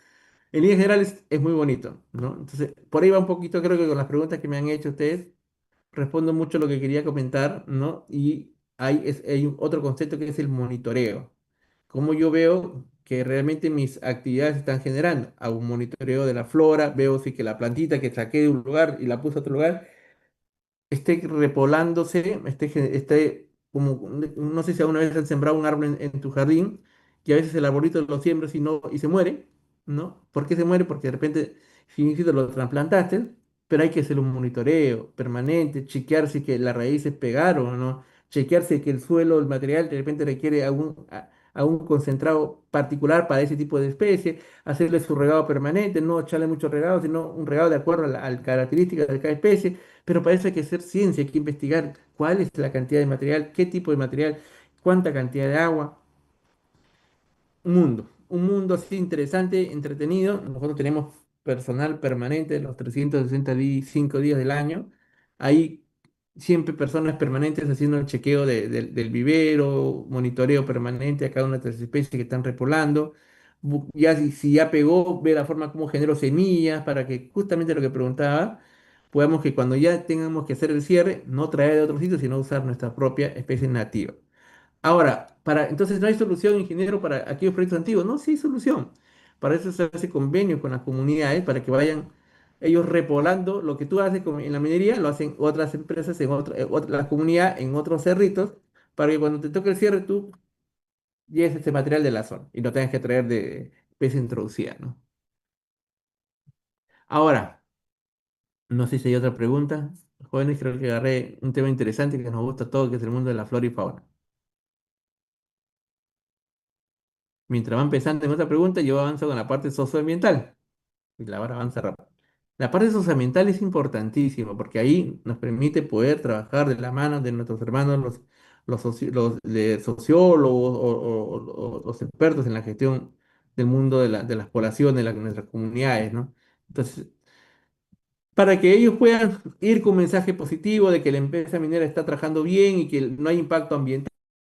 En líneas generales es muy bonito, ¿no? Entonces, por ahí va un poquito, creo que con las preguntas que me han hecho ustedes, respondo mucho lo que quería comentar, ¿no? Y hay otro concepto que es el monitoreo. Cómo yo veo que realmente mis actividades están generando. Hago un monitoreo de la flora, veo si que la plantita que saqué de un lugar y la puse a otro lugar esté repoblándose, esté como, no sé si alguna vez has sembrado un árbol en tu jardín que a veces el arbolito lo siembras y, no, y se muere, ¿no? ¿Por qué se muere? Porque de repente, si insisto, lo trasplantaste, pero hay que hacer un monitoreo permanente, chequear si que las raíces pegaron o no, chequear si que el suelo, el material de repente requiere a un concentrado particular para ese tipo de especie, hacerle su regado permanente, no echarle mucho regado, sino un regado de acuerdo a las características de cada especie, pero para eso hay que hacer ciencia, hay que investigar cuál es la cantidad de material, qué tipo de material, cuánta cantidad de agua. Un mundo así interesante, entretenido. Nosotros tenemos personal permanente los 365 días del año. Hay siempre personas permanentes haciendo el chequeo del vivero, monitoreo permanente a cada una de las especies que están repolando. Ya si ya pegó, ve la forma como generó semillas para que justamente lo que preguntaba, podamos que cuando ya tengamos que hacer el cierre, no traer de otro sitio, sino usar nuestra propia especie nativa. Ahora, entonces no hay solución, ingeniero, para aquellos proyectos antiguos. No, sí hay solución. Para eso se hace convenio con las comunidades para que vayan ellos repoblando lo que tú haces en la minería, lo hacen otras empresas en la comunidad en otros cerritos, para que cuando te toque el cierre tú lleves ese material de la zona y no tengas que traer de especie introducida, ¿no? Ahora, no sé si hay otra pregunta. Jóvenes, creo que agarré un tema interesante que nos gusta a todos, que es el mundo de la flora y fauna. Mientras van pensando en otra pregunta, yo avanzo con la parte socioambiental. Y la vara avanza rápido. La parte socioambiental es importantísima porque ahí nos permite poder trabajar de la mano de nuestros hermanos, los de sociólogos o los expertos en la gestión del mundo de las poblaciones, de nuestras comunidades, ¿no? Entonces, para que ellos puedan ir con un mensaje positivo de que la empresa minera está trabajando bien y que no hay impacto ambiental,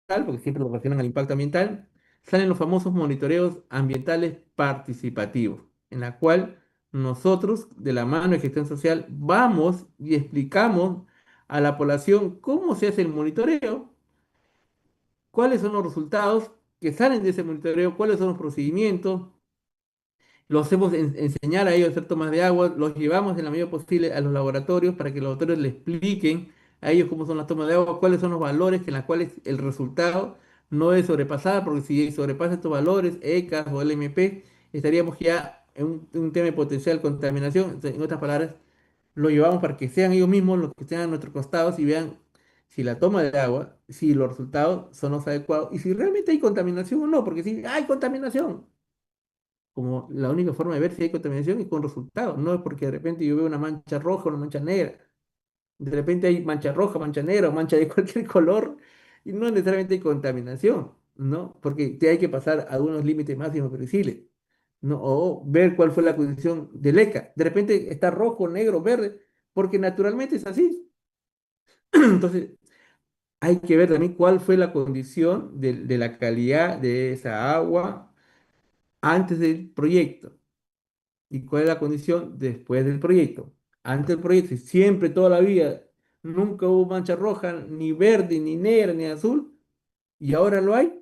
porque siempre lo relacionan al impacto ambiental, salen los famosos monitoreos ambientales participativos, en la cual nosotros, de la mano de gestión social, vamos y explicamos a la población cómo se hace el monitoreo, cuáles son los resultados que salen de ese monitoreo, cuáles son los procedimientos, los hacemos enseñar a ellos a hacer tomas de agua, los llevamos en la medida posible a los laboratorios para que los laboratorios les expliquen a ellos cómo son las tomas de agua, cuáles son los valores en los cuales el resultado no es sobrepasado, porque si sobrepasa estos valores, ECAS o LMP, estaríamos ya en un tema de potencial contaminación. Entonces, en otras palabras, lo llevamos para que sean ellos mismos los que estén a nuestros costados y vean si la toma de agua, si los resultados son los adecuados y si realmente hay contaminación o no, porque si hay contaminación, como la única forma de ver si hay contaminación es con resultados, no es porque de repente yo veo una mancha roja o una mancha negra, de repente hay mancha roja, mancha negra o mancha de cualquier color y no necesariamente hay contaminación, ¿no? Porque te hay que pasar a unos límites máximos previsibles, ¿no? O ver cuál fue la condición del ECA, de repente está rojo, negro, verde, porque naturalmente es así. Entonces, hay que ver también cuál fue la condición de la calidad de esa agua antes del proyecto. ¿Y cuál es la condición después del proyecto? Antes del proyecto, y siempre, toda la vida, nunca hubo mancha roja, ni verde, ni negra, ni azul, y ahora lo hay.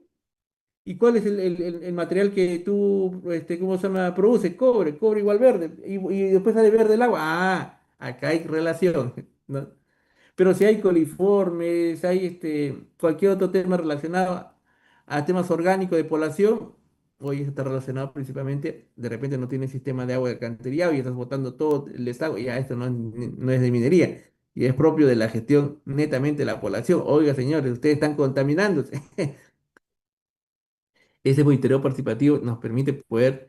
¿Y cuál es el material que tú, ¿cómo se llama? Produce cobre, cobre igual verde, y después sale verde el agua. Ah, acá hay relación, ¿no? Pero si hay coliformes, hay cualquier otro tema relacionado a temas orgánicos de población, hoy está relacionado principalmente, de repente no tiene sistema de agua de alcantarillado y estás botando todo el desagüe, ya esto no es de minería, y es propio de la gestión netamente de la población. Oiga, señores, ustedes están contaminándose. Ese monitoreo participativo nos permite poder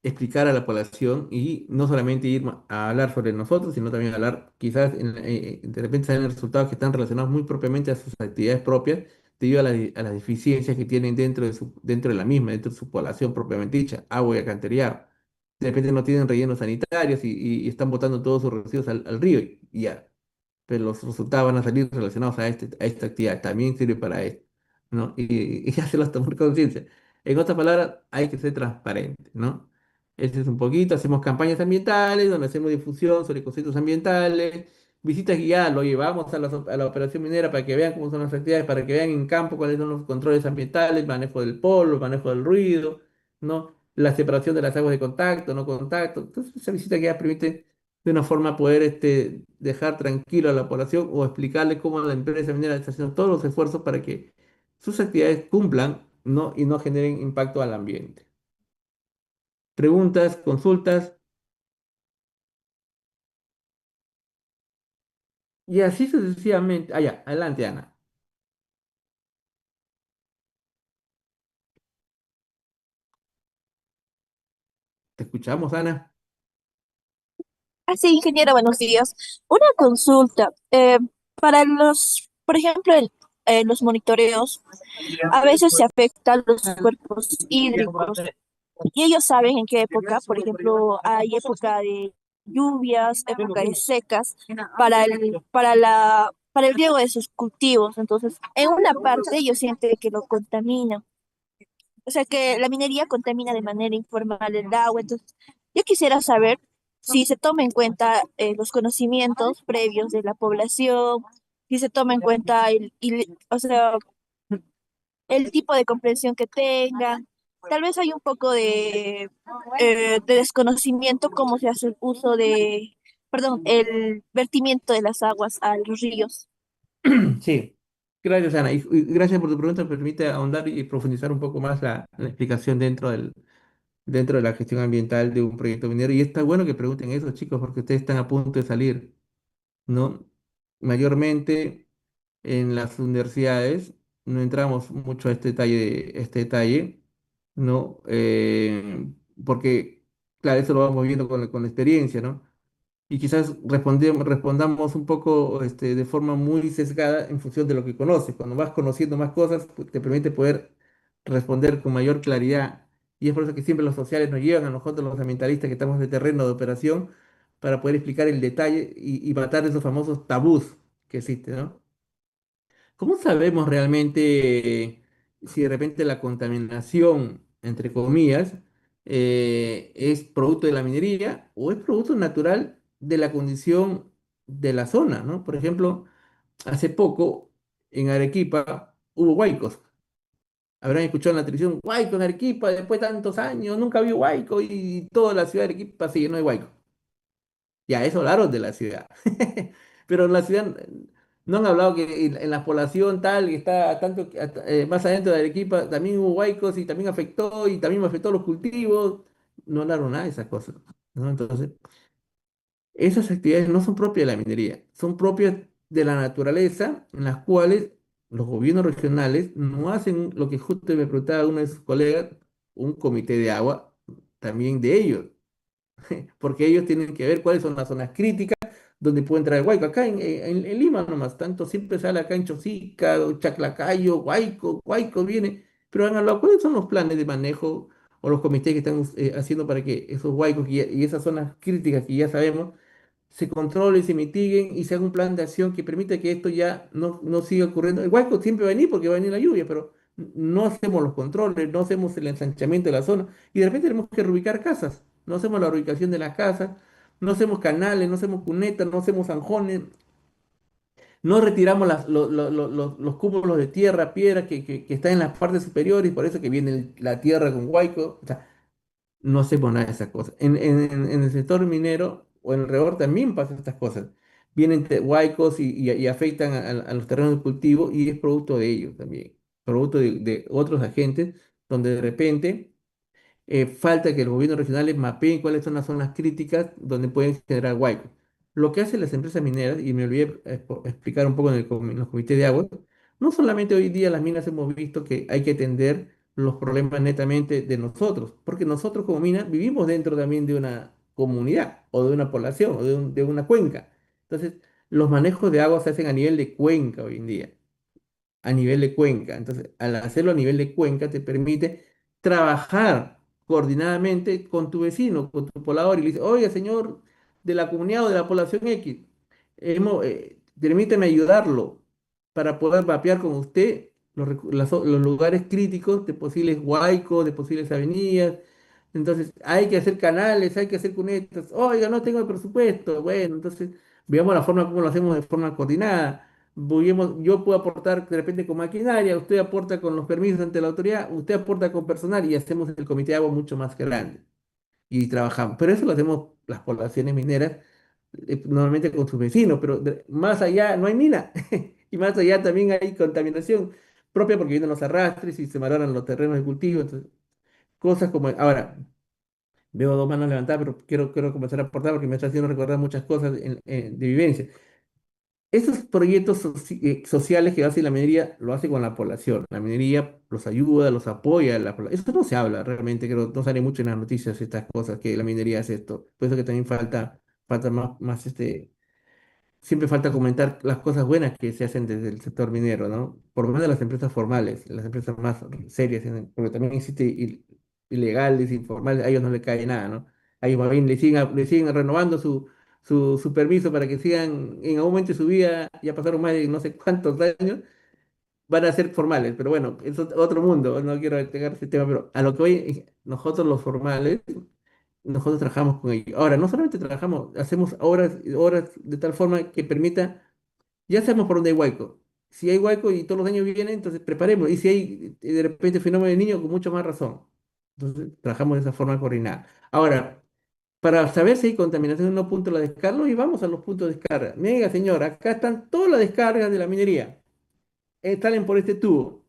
explicar a la población y no solamente ir a hablar sobre nosotros, sino también hablar, quizás de repente salen resultados que están relacionados muy propiamente a sus actividades propias, debido a las deficiencias que tienen dentro de la misma, dentro de su población propiamente dicha, agua y alcantarillado. De repente no tienen rellenos sanitarios y están botando todos sus residuos al río y ya, pero los resultados van a salir relacionados a esta actividad, también sirve para esto, ¿no? Y hacerlos tomar conciencia. En otras palabras, hay que ser transparente, ¿no? Ese es un poquito, hacemos campañas ambientales, donde hacemos difusión sobre conceptos ambientales, visitas guiadas, lo llevamos a la operación minera para que vean cómo son las actividades, para que vean en campo cuáles son los controles ambientales, manejo del polvo, manejo del ruido, ¿no? La separación de las aguas de contacto, no contacto. Entonces, esa visita guiada permite de una forma poder dejar tranquilo a la población o explicarle cómo la empresa minera está haciendo todos los esfuerzos para que sus actividades cumplan y no generen impacto al ambiente. Preguntas, consultas, y así sucesivamente. Ah, ya, adelante, Ana. ¿Te escuchamos, Ana? Sí, ingeniero, buenos días. Una consulta. Para los, por ejemplo, los monitoreos, a veces se afectan los cuerpos hídricos y ellos saben en qué época, por ejemplo, hay época de lluvias, época de secas para el riego de sus cultivos. Entonces, en una parte ellos sienten que lo contaminan. O sea que la minería contamina de manera informal el agua. Entonces, yo quisiera saber si se toma en cuenta los conocimientos previos de la población, si se toma en cuenta o sea, el tipo de comprensión que tengan. Tal vez hay un poco de desconocimiento cómo se hace el uso perdón, el vertimiento de las aguas a los ríos. Sí, gracias, Ana. Y gracias por tu pregunta. Me permite ahondar y profundizar un poco más la explicación dentro de la gestión ambiental de un proyecto minero. Y está bueno que pregunten eso, chicos, porque ustedes están a punto de salir, ¿no? Mayormente en las universidades no entramos mucho a este detalle, ¿no? Porque, claro, eso lo vamos viendo con la experiencia, ¿no? Y quizás respondamos un poco de forma muy sesgada en función de lo que conoces. Cuando vas conociendo más cosas, pues, te permite poder responder con mayor claridad. Y es por eso que siempre los sociales nos llevan a nosotros, los ambientalistas que estamos de terreno de operación, para poder explicar el detalle y matar esos famosos tabús que existen, ¿no? ¿Cómo sabemos realmente si de repente la contaminación, entre comillas, es producto de la minería o es producto natural de la condición de la zona, ¿no? Por ejemplo, hace poco en Arequipa hubo huaicos. Habrán escuchado en la televisión, huaico en Arequipa, después de tantos años, nunca había huaico y toda la ciudad de Arequipa se llenó de huaicos. Ya, eso hablaron de la ciudad. Pero en la ciudad no han hablado que en la población tal, que está tanto más adentro de Arequipa, también hubo huaicos y también afectó y también afectó los cultivos. No hablaron nada de esas cosas, ¿no? Entonces, esas actividades no son propias de la minería, son propias de la naturaleza, en las cuales los gobiernos regionales no hacen lo que justo me preguntaba uno de sus colegas, un comité de agua, también de ellos, porque ellos tienen que ver cuáles son las zonas críticas donde puede entrar el Huayco. Acá en Lima nomás, tanto siempre sale acá en Chosica, o Chaclacayo, Huayco viene, pero han hablado cuáles son los planes de manejo o los comités que están haciendo para que esos Huaycos y esas zonas críticas que ya sabemos se controlen, se mitiguen y se haga un plan de acción que permita que esto ya no siga ocurriendo. El huaico siempre va a venir porque va a venir la lluvia, pero no hacemos los controles, no hacemos el ensanchamiento de la zona y de repente tenemos que reubicar casas, no hacemos la reubicación de las casas, no hacemos canales, no hacemos cunetas, no hacemos zanjones, no retiramos los cúmulos de tierra, piedra que están en las partes superiores, por eso que viene la tierra con huaico. O sea, no hacemos nada de esas cosas. En el sector minero o en alrededor también pasan estas cosas. Vienen huaicos y afectan a los terrenos de cultivo y es producto de ellos también, producto de otros agentes donde de repente falta que los gobiernos regionales mapeen cuáles son las zonas críticas donde pueden generar huaicos. Lo que hacen las empresas mineras, y me olvidé explicar un poco en los comités de agua, no solamente hoy día las minas hemos visto que hay que atender los problemas netamente de nosotros, porque nosotros como minas vivimos dentro también de una comunidad o de una población o de una cuenca. Entonces, los manejos de agua se hacen a nivel de cuenca hoy en día a nivel de cuenca. Entonces, al hacerlo a nivel de cuenca, te permite trabajar coordinadamente con tu vecino, con tu poblador, y le dices, oye, señor de la comunidad o de la población X, permíteme ayudarlo para poder mapear con usted los lugares críticos de posibles huaicos, de posibles avenidas. Entonces, hay que hacer canales, hay que hacer cunetas. Oiga, no tengo el presupuesto. Bueno, entonces, veamos la forma como lo hacemos de forma coordinada. Yo puedo aportar de repente con maquinaria, usted aporta con los permisos ante la autoridad, usted aporta con personal y hacemos el comité de agua mucho más grande y trabajamos. Pero eso lo hacemos las poblaciones mineras, normalmente con sus vecinos, pero más allá no hay mina y más allá también hay contaminación. propia porque vienen los arrastres y se maloran los terrenos de cultivo. Entonces, cosas como, ahora, veo dos manos levantadas, pero quiero comenzar a aportar porque me está haciendo recordar muchas cosas de vivencia. Esos proyectos sociales que hace la minería, lo hace con la población. La minería los ayuda, los apoya. Eso no se habla realmente, creo, no sale mucho en las noticias estas cosas que la minería hace esto. Por eso que también falta más siempre falta comentar las cosas buenas que se hacen desde el sector minero, ¿no? Por lo menos las empresas formales, las empresas más serias, porque también existe ilegales, informales, a ellos no les cae nada, ¿no? A ellos más bien le siguen renovando su permiso para que sigan en algún momento de su vida, ya pasaron más de no sé cuántos años, van a ser formales, pero bueno, es otro mundo, no quiero pegar ese tema, pero a lo que hoy nosotros los formales nosotros trabajamos con ellos. Ahora, no solamente trabajamos, hacemos horas de tal forma que permita, ya sabemos por dónde hay hueco. Si hay hueco y todos los años vienen, entonces preparemos. Y si hay de repente fenómeno de niño, con mucho más razón. Entonces, trabajamos de esa forma coordinada. Ahora, para saber si hay contaminación en unos puntos de la descarga, y vamos a los puntos de descarga. Mira, señor, acá están todas las descargas de la minería. Salen por este tubo.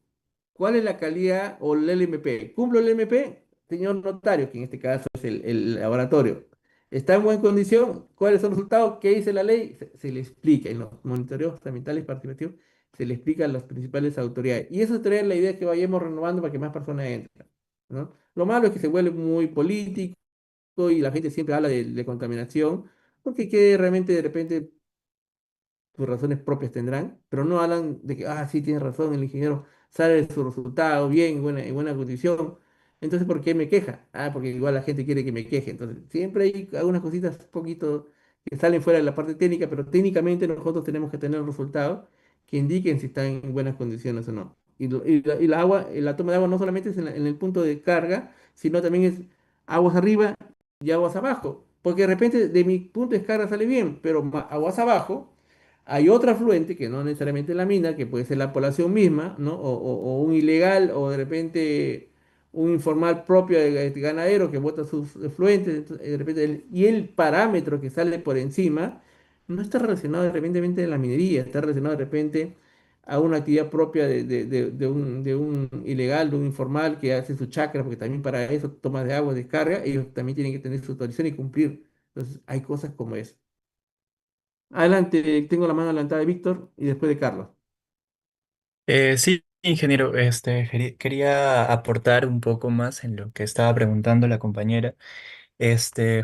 ¿Cuál es la calidad o el LMP? ¿Cumplo el LMP? Señor notario, que en este caso es el laboratorio. ¿Está en buena condición? ¿Cuáles son los resultados? ¿Qué dice la ley? Se le explica en los monitoreos ambientales participativos, se le explica a las principales autoridades. Y eso trae la idea que vayamos renovando para que más personas entren, ¿no? Lo malo es que se vuelve muy político y la gente siempre habla de contaminación, porque que realmente de repente sus razones propias tendrán, pero no hablan de que, sí, tiene razón, el ingeniero sale de su resultado bien, en buena condición. Entonces, ¿por qué me queja? Porque igual la gente quiere que me queje. Entonces, siempre hay algunas cositas un poquito que salen fuera de la parte técnica, pero técnicamente nosotros tenemos que tener resultados que indiquen si están en buenas condiciones o no. Y la agua, la toma de agua no solamente es en el punto de carga, sino también es aguas arriba y aguas abajo. Porque de repente de mi punto de descarga sale bien, pero aguas abajo hay otro afluente, que no necesariamente la mina, que puede ser la población misma, ¿no? O un ilegal, o de repente un informal propio de ganadero que bota sus efluentes, de repente y el parámetro que sale por encima no está relacionado de repente de la minería, está relacionado de repente a una actividad propia de un ilegal, de un informal que hace su chacra, porque también para eso toma de agua, descarga, ellos también tienen que tener su autorización y cumplir. Entonces, hay cosas como eso. Adelante, tengo la mano adelantada de Víctor y después de Carlos. Sí, ingeniero, quería aportar un poco más en lo que estaba preguntando la compañera.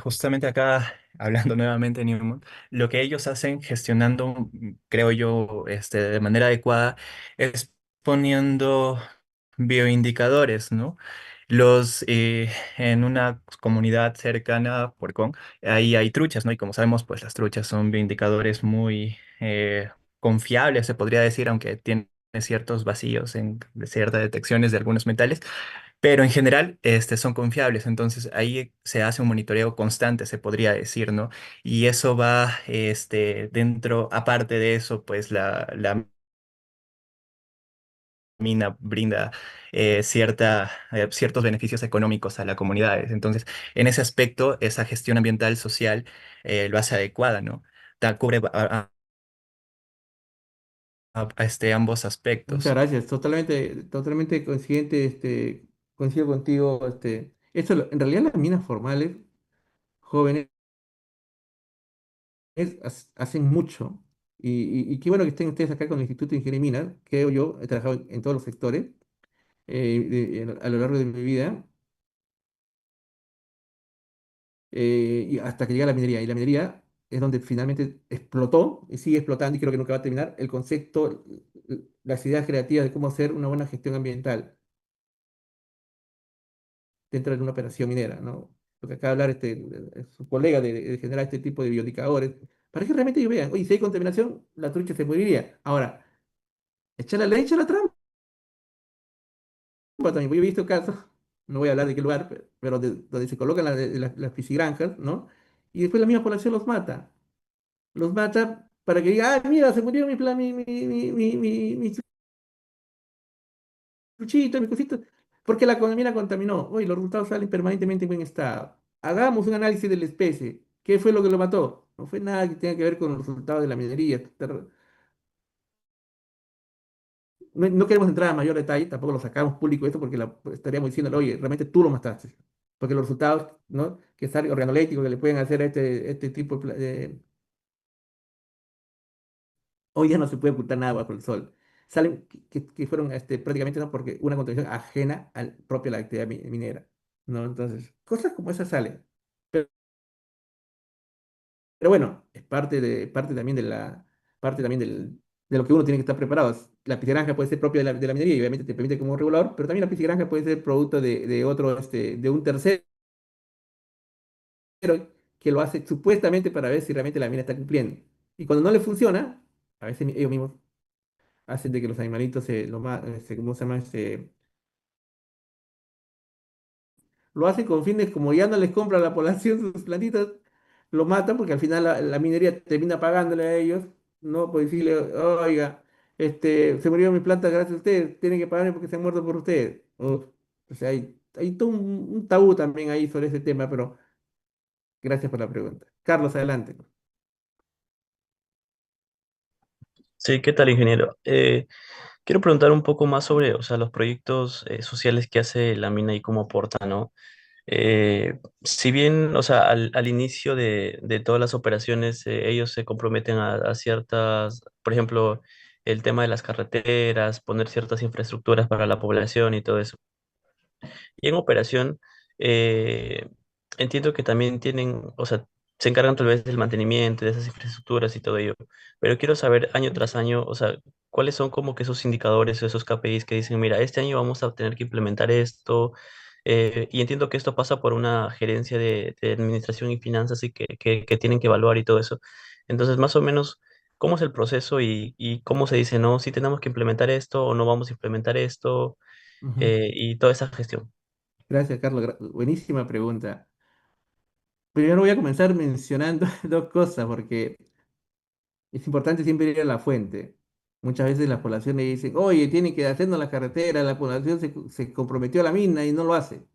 Justamente acá, hablando nuevamente de Newmont, lo que ellos hacen gestionando, creo yo, de manera adecuada, es poniendo bioindicadores, ¿no? En una comunidad cercana a Puercón, ahí hay truchas, ¿no? Y como sabemos, pues las truchas son bioindicadores muy confiables, se podría decir, aunque tienen ciertos vacíos en ciertas detecciones de algunos metales. Pero en general, son confiables, entonces ahí se hace un monitoreo constante, se podría decir, ¿no? Y eso va, dentro, aparte de eso, pues la mina brinda ciertos beneficios económicos a la comunidad. Entonces, en ese aspecto, esa gestión ambiental social lo hace adecuada, ¿no? Cubre ambos Muchas aspectos. gracias. Totalmente coincidente, coincido contigo. En realidad las minas formales, jóvenes, hacen mucho. Y qué bueno que estén ustedes acá con el Instituto de Ingeniería y Minas. Creo yo, he trabajado en todos los sectores a lo largo de mi vida. Y hasta que llega la minería. Y la minería es donde finalmente explotó y sigue explotando y creo que nunca va a terminar el concepto, las ideas creativas de cómo hacer una buena gestión ambiental dentro de una operación minera, ¿no? Porque acaba de hablar su colega de generar este tipo de bioindicadores, para que realmente ellos vean, oye, si hay contaminación, la trucha se moriría. Ahora, echa la ley, echa la trampa también, porque yo he visto casos, no voy a hablar de qué lugar, pero donde se colocan las piscigranjas, ¿no? Y después la misma población los mata para que diga, mira, se murió mi truchito, mi cosito, porque la economía contaminó. Oye, los resultados salen permanentemente en buen estado. Hagamos un análisis de la especie. ¿Qué fue lo que lo mató? No fue nada que tenga que ver con los resultados de la minería. no queremos entrar a mayor detalle, tampoco lo sacamos público esto porque estaríamos diciéndole, oye, realmente tú lo mataste. Porque los resultados, ¿no? Que salen organolépticos que le pueden hacer a este tipo hoy ya no se puede ocultar nada bajo el sol. Salen que fueron prácticamente no porque una contaminación ajena al propio la actividad minera, ¿no? Entonces, cosas como esas salen. Pero bueno, es parte también parte también de lo que uno tiene que estar preparado. La piscigranja puede ser propia de la minería y obviamente te permite como regulador, pero también la piscigranja puede ser producto de otro, de un tercero que lo hace supuestamente para ver si realmente la mina está cumpliendo. Y cuando no le funciona, a veces ellos mismos hacen de que los animalitos ¿cómo se llama? Lo hacen con fines como ya no les compra la población sus plantitas, lo matan porque al final la minería termina pagándole a ellos, ¿no? Por decirle, oiga, se murió mi planta gracias a ustedes, tienen que pagarme porque se han muerto por ustedes. O sea, hay todo un tabú también ahí sobre ese tema, pero gracias por la pregunta. Carlos, adelante. Sí, ¿qué tal, ingeniero? Quiero preguntar un poco más sobre, o sea, los proyectos sociales que hace la mina y cómo aporta, ¿no? Si bien, o sea, al inicio de todas las operaciones, ellos se comprometen a ciertas, por ejemplo, el tema de las carreteras, poner ciertas infraestructuras para la población y todo eso. Y en operación, eh, entiendo que también tienen, o sea, se encargan tal vez del mantenimiento de esas infraestructuras y todo ello. Pero quiero saber año tras año, o sea, cuáles son como que esos indicadores o esos KPIs que dicen, mira, este año vamos a tener que implementar esto. Y entiendo que esto pasa por una gerencia de administración y finanzas y que tienen que evaluar y todo eso. Entonces, más o menos, ¿cómo es el proceso y cómo se dice, no, si tenemos que implementar esto o no vamos a implementar esto Ujú. y toda esa gestión? Gracias, Carlos. Buenísima pregunta. Primero voy a comenzar mencionando dos cosas, porque es importante siempre ir a la fuente. Muchas veces la población le dice, oye, tiene que hacernos la carretera, la población se comprometió a la mina y no lo hace.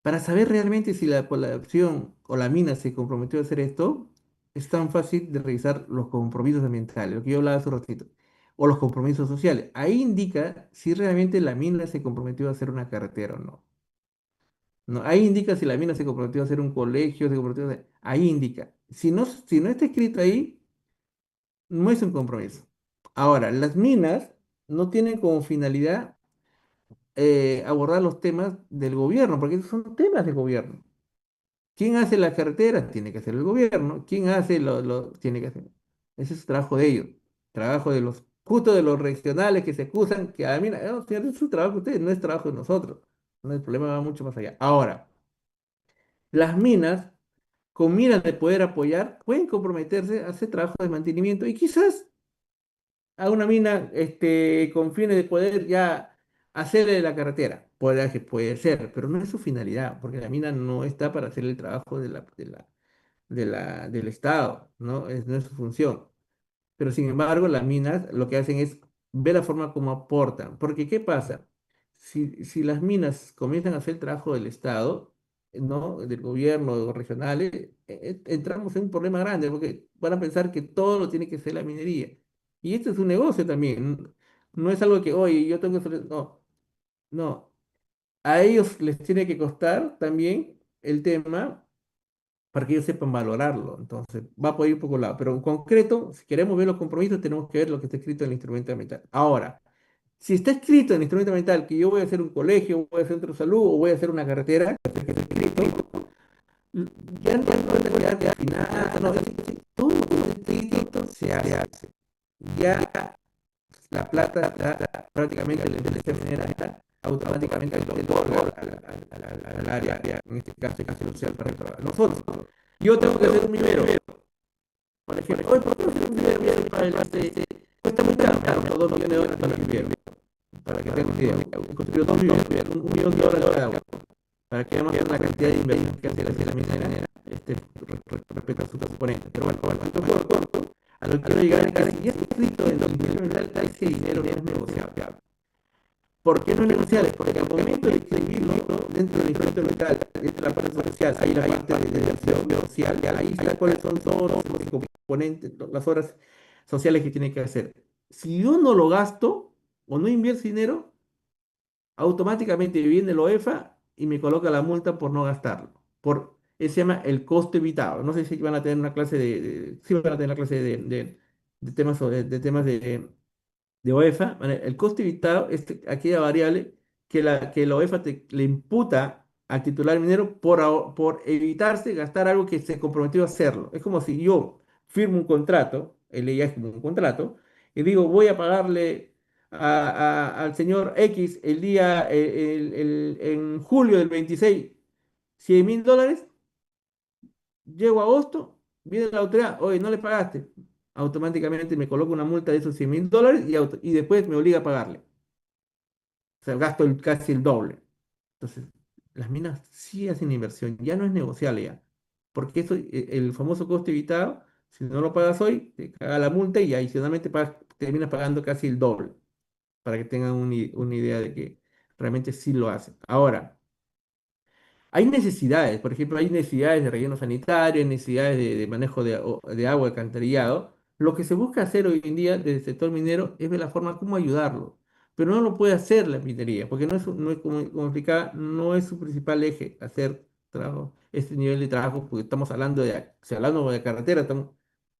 Para saber realmente si la población o la mina se comprometió a hacer esto, es tan fácil de revisar los compromisos ambientales, lo que yo hablaba hace un ratito, o los compromisos sociales. Ahí indica si realmente la mina se comprometió a hacer una carretera o no. ¿No? Ahí indica si la mina se comprometió a hacer un colegio, ahí indica. Si no está escrito ahí, no es un compromiso. Ahora, las minas no tienen como finalidad abordar los temas del gobierno, porque esos son temas del gobierno. ¿Quién hace las carreteras? Tiene que hacer el gobierno. ¿Quién hace tiene que hacer? Ese es el trabajo de ellos. Trabajo justo de los regionales que se acusan que a la mina, no, señor, es su trabajo de ustedes, no es trabajo de nosotros. No, el problema va mucho más allá. Ahora, las minas, con miras de poder apoyar, pueden comprometerse a hacer trabajo de mantenimiento y quizás a una mina con fines de poder ya hacerle la carretera. Puede ser, pero no es su finalidad, porque la mina no está para hacer el trabajo del Estado, ¿no? No es su función. Pero sin embargo, las minas lo que hacen es ver la forma como aportan. Porque, ¿qué pasa? Si las minas comienzan a hacer el trabajo del Estado, ¿no? Del gobierno o regionales, entramos en un problema grande, porque van a pensar que todo lo tiene que hacer la minería. Y esto es un negocio también. No es algo que, oye, yo tengo que hacer. No, no. A ellos les tiene que costar también el tema para que ellos sepan valorarlo. Entonces, va por ir un poco lado. Pero en concreto, si queremos ver los compromisos, tenemos que ver lo que está escrito en el instrumento ambiental. Ahora, si está escrito en el instrumento ambiental que yo voy a hacer un colegio, voy a hacer un centro de salud o voy a hacer una carretera, que está escrito, ya no es de final, no, todo lo que está escrito se hace. Ya la plata está prácticamente en la empresa minera automáticamente lo otorga al área, en este caso, social para trabajar. Nosotros, yo tengo que hacer un vivero. Por ejemplo, hoy, ¿por qué no hacer un vivero para el cuesta muy caro, me 2 millones de dólares para el vivero, para que tengan una idea. Construyó 2 viveros, $1 millón cada uno, para que veamos la cantidad de inversión que hace la minera respecto a sus componentes. Pero bueno, esto fue corto. A lo que quiero llegar es que si ya está escrito en el instrumento ambiental, ese dinero no es negociable. ¿Por qué no es negociable? Porque al momento de escribirlo dentro del instrumento ambiental, dentro de la parte social, hay la parte de la acción social, ahí está cuáles son todos los componentes, las horas sociales que tiene que hacer. Si yo no lo gasto, o no invierto dinero, automáticamente viene el OEFA y me coloca la multa por no gastarlo. Eso se llama el costo evitado. No sé si van a tener una clase sí van a tener una clase de temas, de temas de OEFA. ¿Vale? El costo evitado es aquella variable que la OEFA le imputa al titular minero por evitarse gastar algo que se comprometió a hacerlo. Es como si yo firmo un contrato, el ley es como un contrato, y digo, voy a pagarle al señor X el día, en julio del 26, $100.000, llego a agosto, viene la autoridad, oye, no le pagaste. Automáticamente me coloca una multa de esos $100.000 y después me obliga a pagarle. O sea, gasto casi el doble. Entonces, las minas sí hacen inversión, ya no es negociable ya. Porque eso, el famoso coste evitado, si no lo pagas hoy, te caga la multa y adicionalmente terminas pagando casi el doble, para que tengan una idea de que realmente sí lo hacen. Ahora, hay necesidades, por ejemplo, hay necesidades de relleno sanitario, hay necesidades de manejo de agua, de alcantarillado. Lo que se busca hacer hoy en día desde el sector minero es ver la forma cómo ayudarlo, pero no lo puede hacer la minería, porque no es como explicaba, no es su principal eje hacer trabajo, este nivel de trabajo, porque estamos hablando si hablando de carreteras,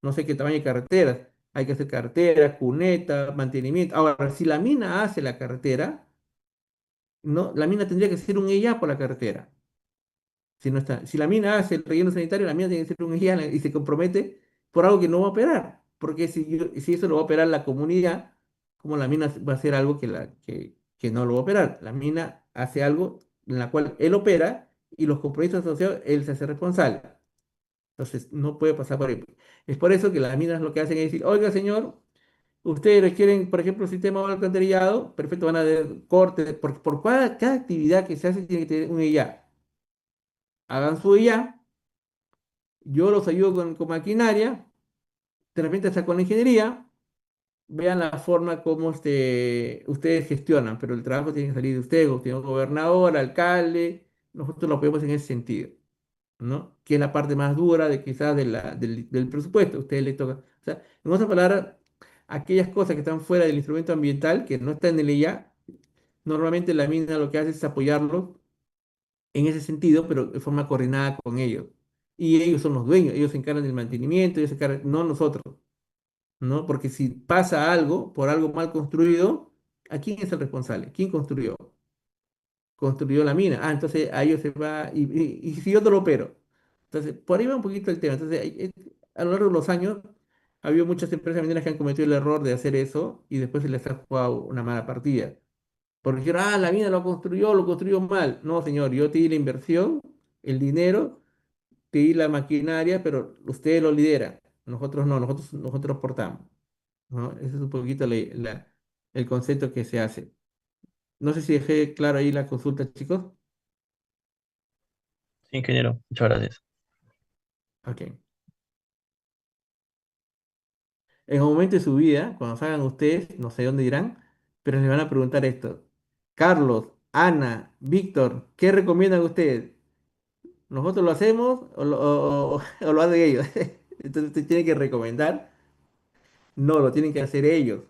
no sé qué tamaño de carreteras, hay que hacer carreteras, cuneta, mantenimiento. Ahora, si la mina hace la carretera, no, la mina tendría que ser un EIA por la carretera. Si, no está, si la mina hace el relleno sanitario, la mina tiene que ser un guía y se compromete por algo que no va a operar. Porque si eso lo va a operar la comunidad, ¿cómo la mina va a hacer algo que no lo va a operar? La mina hace algo en la cual él opera y los compromisos asociados, él se hace responsable. Entonces, no puede pasar por ahí. Es por eso que las minas lo que hacen es decir, oiga, señor, ustedes requieren, por ejemplo, sistema de alcantarillado, perfecto, van a haber cortes, por cada actividad que se hace tiene que tener un IA. Hagan su IA, yo los ayudo con maquinaria, de repente hasta con la ingeniería, vean la forma como ustedes gestionan, pero el trabajo tiene que salir de ustedes, señor gobernador, alcalde, nosotros lo apoyamos en ese sentido, ¿no? Que es la parte más dura de quizás del presupuesto, a ustedes les toca, o sea, en otras palabras, aquellas cosas que están fuera del instrumento ambiental, que no están en el IA, normalmente la mina lo que hace es apoyarlos en ese sentido, pero de forma coordinada con ellos. Y ellos son los dueños, ellos se encargan del mantenimiento, ellos se encargan, no nosotros, ¿no? Porque si pasa algo, por algo mal construido, ¿a quién es el responsable? ¿Quién construyó? Construyó la mina. Ah, entonces a ellos se va, y si yo te lo opero. Entonces, por ahí va un poquito el tema. Entonces, a lo largo de los años, ha habido muchas empresas mineras que han cometido el error de hacer eso y después se les ha jugado una mala partida. Porque dijeron, ah, la mina lo construyó mal. No, señor, yo te di la inversión, el dinero, te di la maquinaria, pero usted lo lidera. Nosotros no, nosotros portamos, ¿no? Ese es un poquito el concepto que se hace. No sé si dejé claro ahí la consulta, chicos. Sí, ingeniero, muchas gracias. Ok. En el momento de su vida, cuando salgan ustedes, no sé dónde irán, pero les van a preguntar esto. Carlos, Ana, Víctor, ¿qué recomiendan ustedes? ¿Nosotros lo hacemos o lo hacen ellos? Entonces usted tiene que recomendar. No, lo tienen que hacer ellos,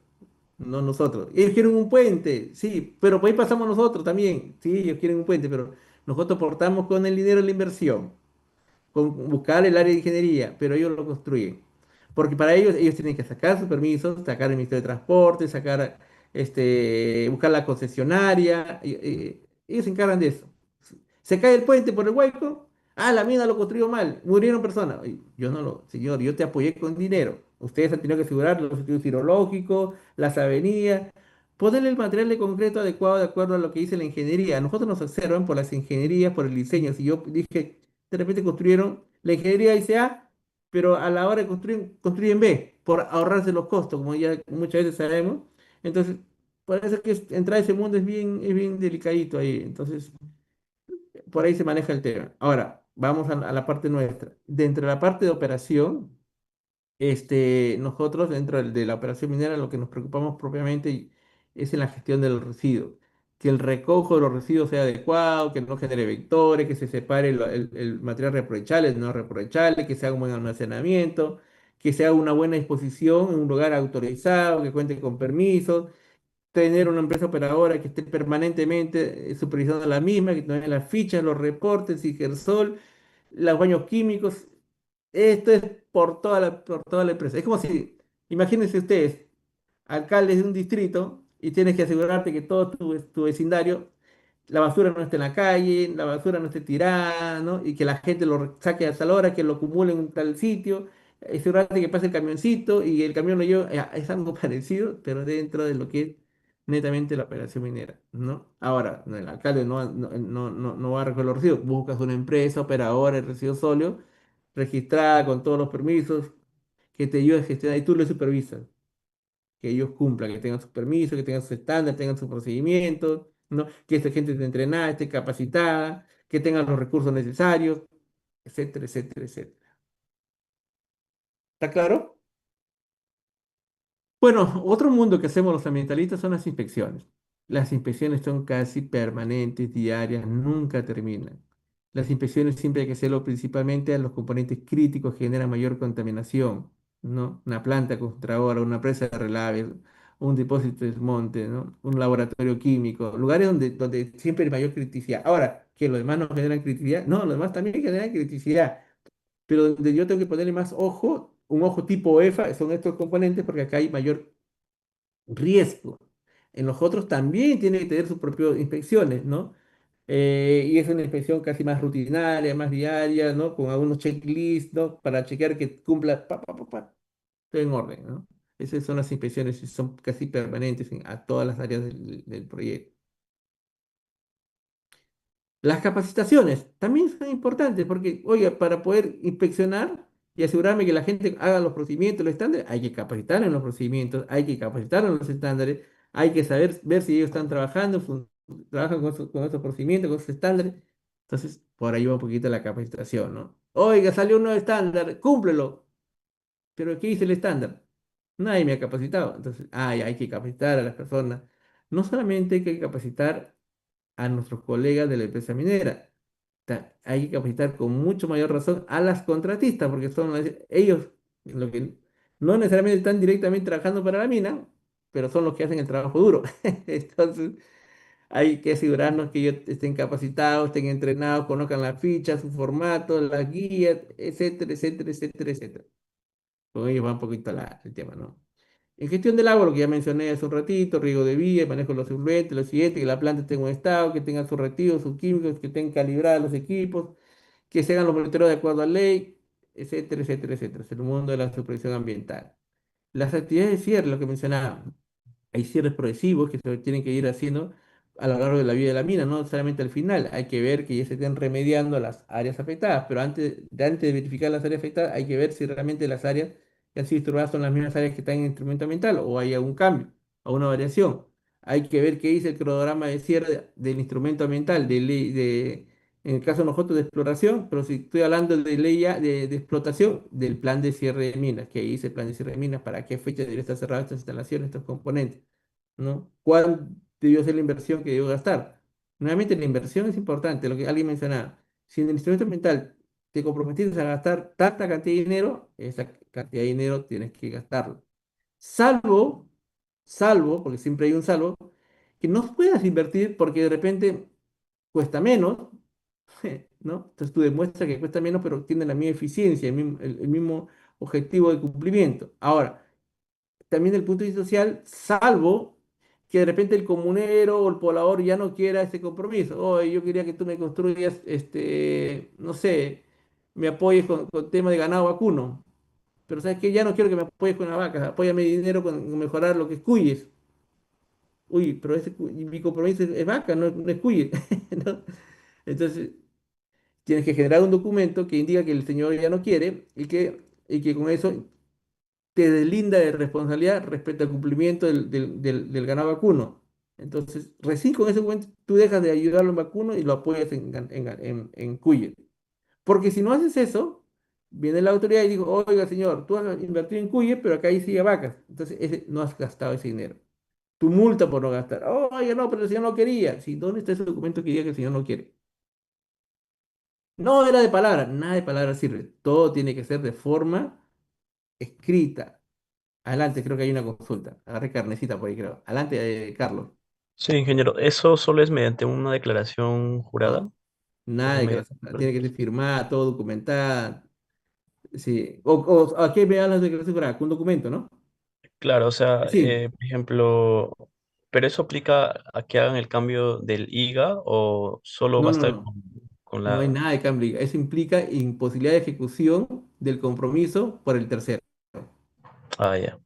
no nosotros. Ellos quieren un puente, sí, pero por ahí pasamos nosotros también. Sí, ellos quieren un puente, pero nosotros portamos con el dinero de la inversión, con buscar el área de ingeniería, pero ellos lo construyen. Porque para ellos tienen que sacar sus permisos, sacar el Ministerio de Transporte, buscar la concesionaria. Ellos se encargan de eso. Se cae el puente por el hueco. Ah, la mina lo construyó mal. Murieron personas. Ay, yo no lo, señor, yo te apoyé con dinero. Ustedes han tenido que asegurar los estudios hidrológicos, las avenidas, ponerle el material de concreto adecuado de acuerdo a lo que dice la ingeniería. Nosotros nos observan por las ingenierías, por el diseño. Si yo dije, de repente construyeron, la ingeniería dice A, pero a la hora de construir, construyen B, por ahorrarse los costos, como ya muchas veces sabemos. Entonces, por eso es que entrar a ese mundo es bien delicadito ahí. Entonces, por ahí se maneja el tema. Ahora, vamos a la parte nuestra. Dentro de la parte de operación, nosotros dentro de la operación minera lo que nos preocupamos propiamente es en la gestión de los residuos. Que el recojo de los residuos sea adecuado, que no genere vectores, que se separe el material reaprovechable del no reaprovechable, que se haga un buen almacenamiento, que se haga una buena disposición en un lugar autorizado, que cuente con permisos, tener una empresa operadora que esté permanentemente supervisando la misma, que tenga las fichas, los reportes, Igersol, los baños químicos. Esto es por toda la empresa. Es como si, imagínense ustedes, alcaldes de un distrito y tienes que asegurarte que todo tu vecindario, la basura no esté en la calle, la basura no esté tirada, ¿no? Y que la gente lo saque a tal hora, que lo acumule en un tal sitio, asegurarte que pase el camioncito y el camión lo lleva, es algo parecido, pero dentro de lo que es netamente la operación minera, ¿no? Ahora, no, el alcalde no va a recoger los residuos, buscas una empresa operadora de residuos sólidos, registrada con todos los permisos, que te ayude a gestionar y tú lo supervisas que ellos cumplan, que tengan sus permisos, que tengan sus estándares, tengan sus procedimientos, ¿no? Que esta gente esté entrenada, esté capacitada, que tengan los recursos necesarios, etcétera, etcétera, etcétera. ¿Está claro? Bueno, otro mundo que hacemos los ambientalistas son las inspecciones. Las inspecciones son casi permanentes, diarias, nunca terminan. Las inspecciones siempre hay que hacerlo principalmente a los componentes críticos que generan mayor contaminación, ¿no? Una planta concentradora, una presa de relaves, un depósito de desmonte, ¿no? Un laboratorio químico, lugares donde siempre hay mayor criticidad. Ahora, que los demás no generan criticidad, no, los demás también generan criticidad, pero donde yo tengo que ponerle más ojo, un ojo tipo EFA, son estos componentes porque acá hay mayor riesgo. En los otros también tiene que tener sus propias inspecciones, ¿no? Y es una inspección casi más rutinaria, más diaria, ¿no? Con algunos checklists, ¿no? Para chequear que cumpla, todo en orden, ¿no? Esas son las inspecciones y son casi permanentes a todas las áreas del proyecto. Las capacitaciones también son importantes porque, oiga, para poder inspeccionar y asegurarme que la gente haga los procedimientos, los estándares, hay que capacitar en los procedimientos, hay que capacitar en los estándares, hay que saber ver si ellos están trabajando, trabajan con esos procedimientos, con esos estándares. Entonces, por ahí va un poquito la capacitación, ¿no? Oiga, salió un nuevo estándar, cúmplelo. Pero ¿qué dice el estándar? Nadie me ha capacitado. Entonces, hay que capacitar a las personas. No solamente hay que capacitar a nuestros colegas de la empresa minera. Hay que capacitar con mucho mayor razón a las contratistas, porque son ellos lo que no necesariamente están directamente trabajando para la mina, pero son los que hacen el trabajo duro. Entonces, hay que asegurarnos que ellos estén capacitados, estén entrenados, conozcan las fichas, su formato, las guías, etcétera, etcétera, etcétera, etcétera. Con ellos va un poquito el tema, ¿no? En gestión del agua, lo que ya mencioné hace un ratito, riego de vía, manejo de los efluentes, lo siguiente, que la planta tenga un estado, que tenga sus reactivos, sus químicos, que estén calibrados los equipos, que se hagan los monitoreos de acuerdo a ley, etcétera, etcétera, etcétera. Es el mundo de la supervisión ambiental. Las actividades de cierre, lo que mencionaba, hay cierres progresivos que se tienen que ir haciendo a lo largo de la vida de la mina, no solamente al final. Hay que ver que ya se estén remediando las áreas afectadas, pero antes de verificar las áreas afectadas, hay que ver si realmente las áreas que han sido disturbadas son las mismas áreas que están en el instrumento ambiental o hay algún cambio o una variación. Hay que ver qué dice el cronograma de cierre del instrumento ambiental, en el caso de nosotros de exploración, pero si estoy hablando de ley de explotación, del plan de cierre de minas, que dice el plan de cierre de minas, para qué fecha debería estar cerrada estas instalaciones, estos componentes, ¿no? ¿Cuál debió ser la inversión que debió gastar? Nuevamente, la inversión es importante, lo que alguien mencionaba. Si en el instrumento ambiental te comprometiste a gastar tanta cantidad de dinero, esa cantidad de dinero tienes que gastarlo. Salvo, porque siempre hay un salvo, que no puedas invertir porque de repente cuesta menos, ¿no? Entonces tú demuestras que cuesta menos, pero tiene la misma eficiencia, el mismo objetivo de cumplimiento. Ahora, también del punto de vista social, salvo que de repente el comunero o el poblador ya no quiera ese compromiso. Oye, yo quería que tú me construyas, no sé, me apoyes con tema de ganado vacuno, pero sabes que ya no quiero que me apoyes con la vaca, apóyame dinero con mejorar lo que es cuyes. Uy, pero mi compromiso es vaca, no es cuye, ¿no? Entonces, tienes que generar un documento que indica que el señor ya no quiere y que con eso te deslinda de responsabilidad respecto al cumplimiento del ganado vacuno. Entonces, recién con ese documento tú dejas de ayudarlo en vacuno y lo apoyas en cuye. Porque si no haces eso, viene la autoridad y dice, oiga, señor, tú has invertido en cuye, pero acá hay sigue vacas. Entonces, no has gastado ese dinero. Tu multa por no gastar. Oiga, no, pero el señor no quería. Sí, ¿dónde está ese documento que diga que el señor no quiere? No era de palabra, nada de palabra sirve. Todo tiene que ser de forma escrita. Adelante, creo que hay una consulta. Agarré carnecita por ahí, creo. Adelante, Carlos. Sí, ingeniero, ¿eso solo es mediante una declaración jurada No, nada o de que mediante otro tiene que ser proceso? firmada, todo documentada. Sí. ¿A qué me hablas de declaración jurada? Con un documento, ¿no? Claro, o sea, Sí. por ejemplo, ¿pero eso aplica a que hagan el cambio del IGA o solo No, no, basta no. con No hay la... nada de cambio. Eso implica imposibilidad de ejecución del compromiso por el tercero. Ah, ya.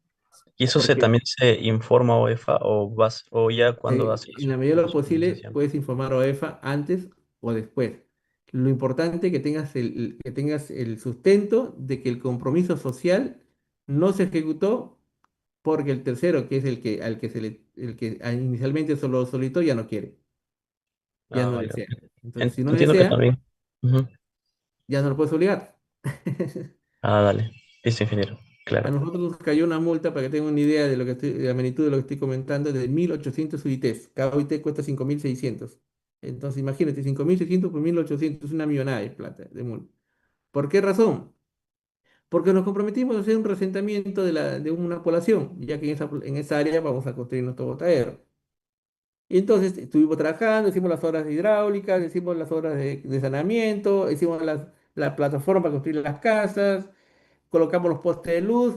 ¿Y eso ¿Por qué? también se informa a OEFA o ya cuando hace En la medida de lo su posible finalización? puedes informar a OEFA antes o después. Lo importante es que tengas que tengas el sustento de que el compromiso social no se ejecutó porque el tercero, que es el que al que el que inicialmente solo solicitó, ya no quiere, ya Ah, no vale, ok. desea. Entonces, si no Entiendo que desea, también. Ujú. ya no lo puedes obligar. Ah, dale. Listo, ingeniero. A Claro. nosotros nos cayó una multa, para que tengan una idea de lo que de la magnitud de lo que estoy comentando, de 1.800 UITs. Cada UIT cuesta 5.600. Entonces, imagínate, 5.600 por 1.800 es una millonada de plata de multa. ¿Por qué razón? Porque nos comprometimos a hacer un resentamiento de una población, ya que en esa área vamos a construir nuestro botadero. Y entonces estuvimos trabajando, hicimos las obras hidráulicas, hicimos las obras de saneamiento, hicimos la plataforma para construir las casas, colocamos los postes de luz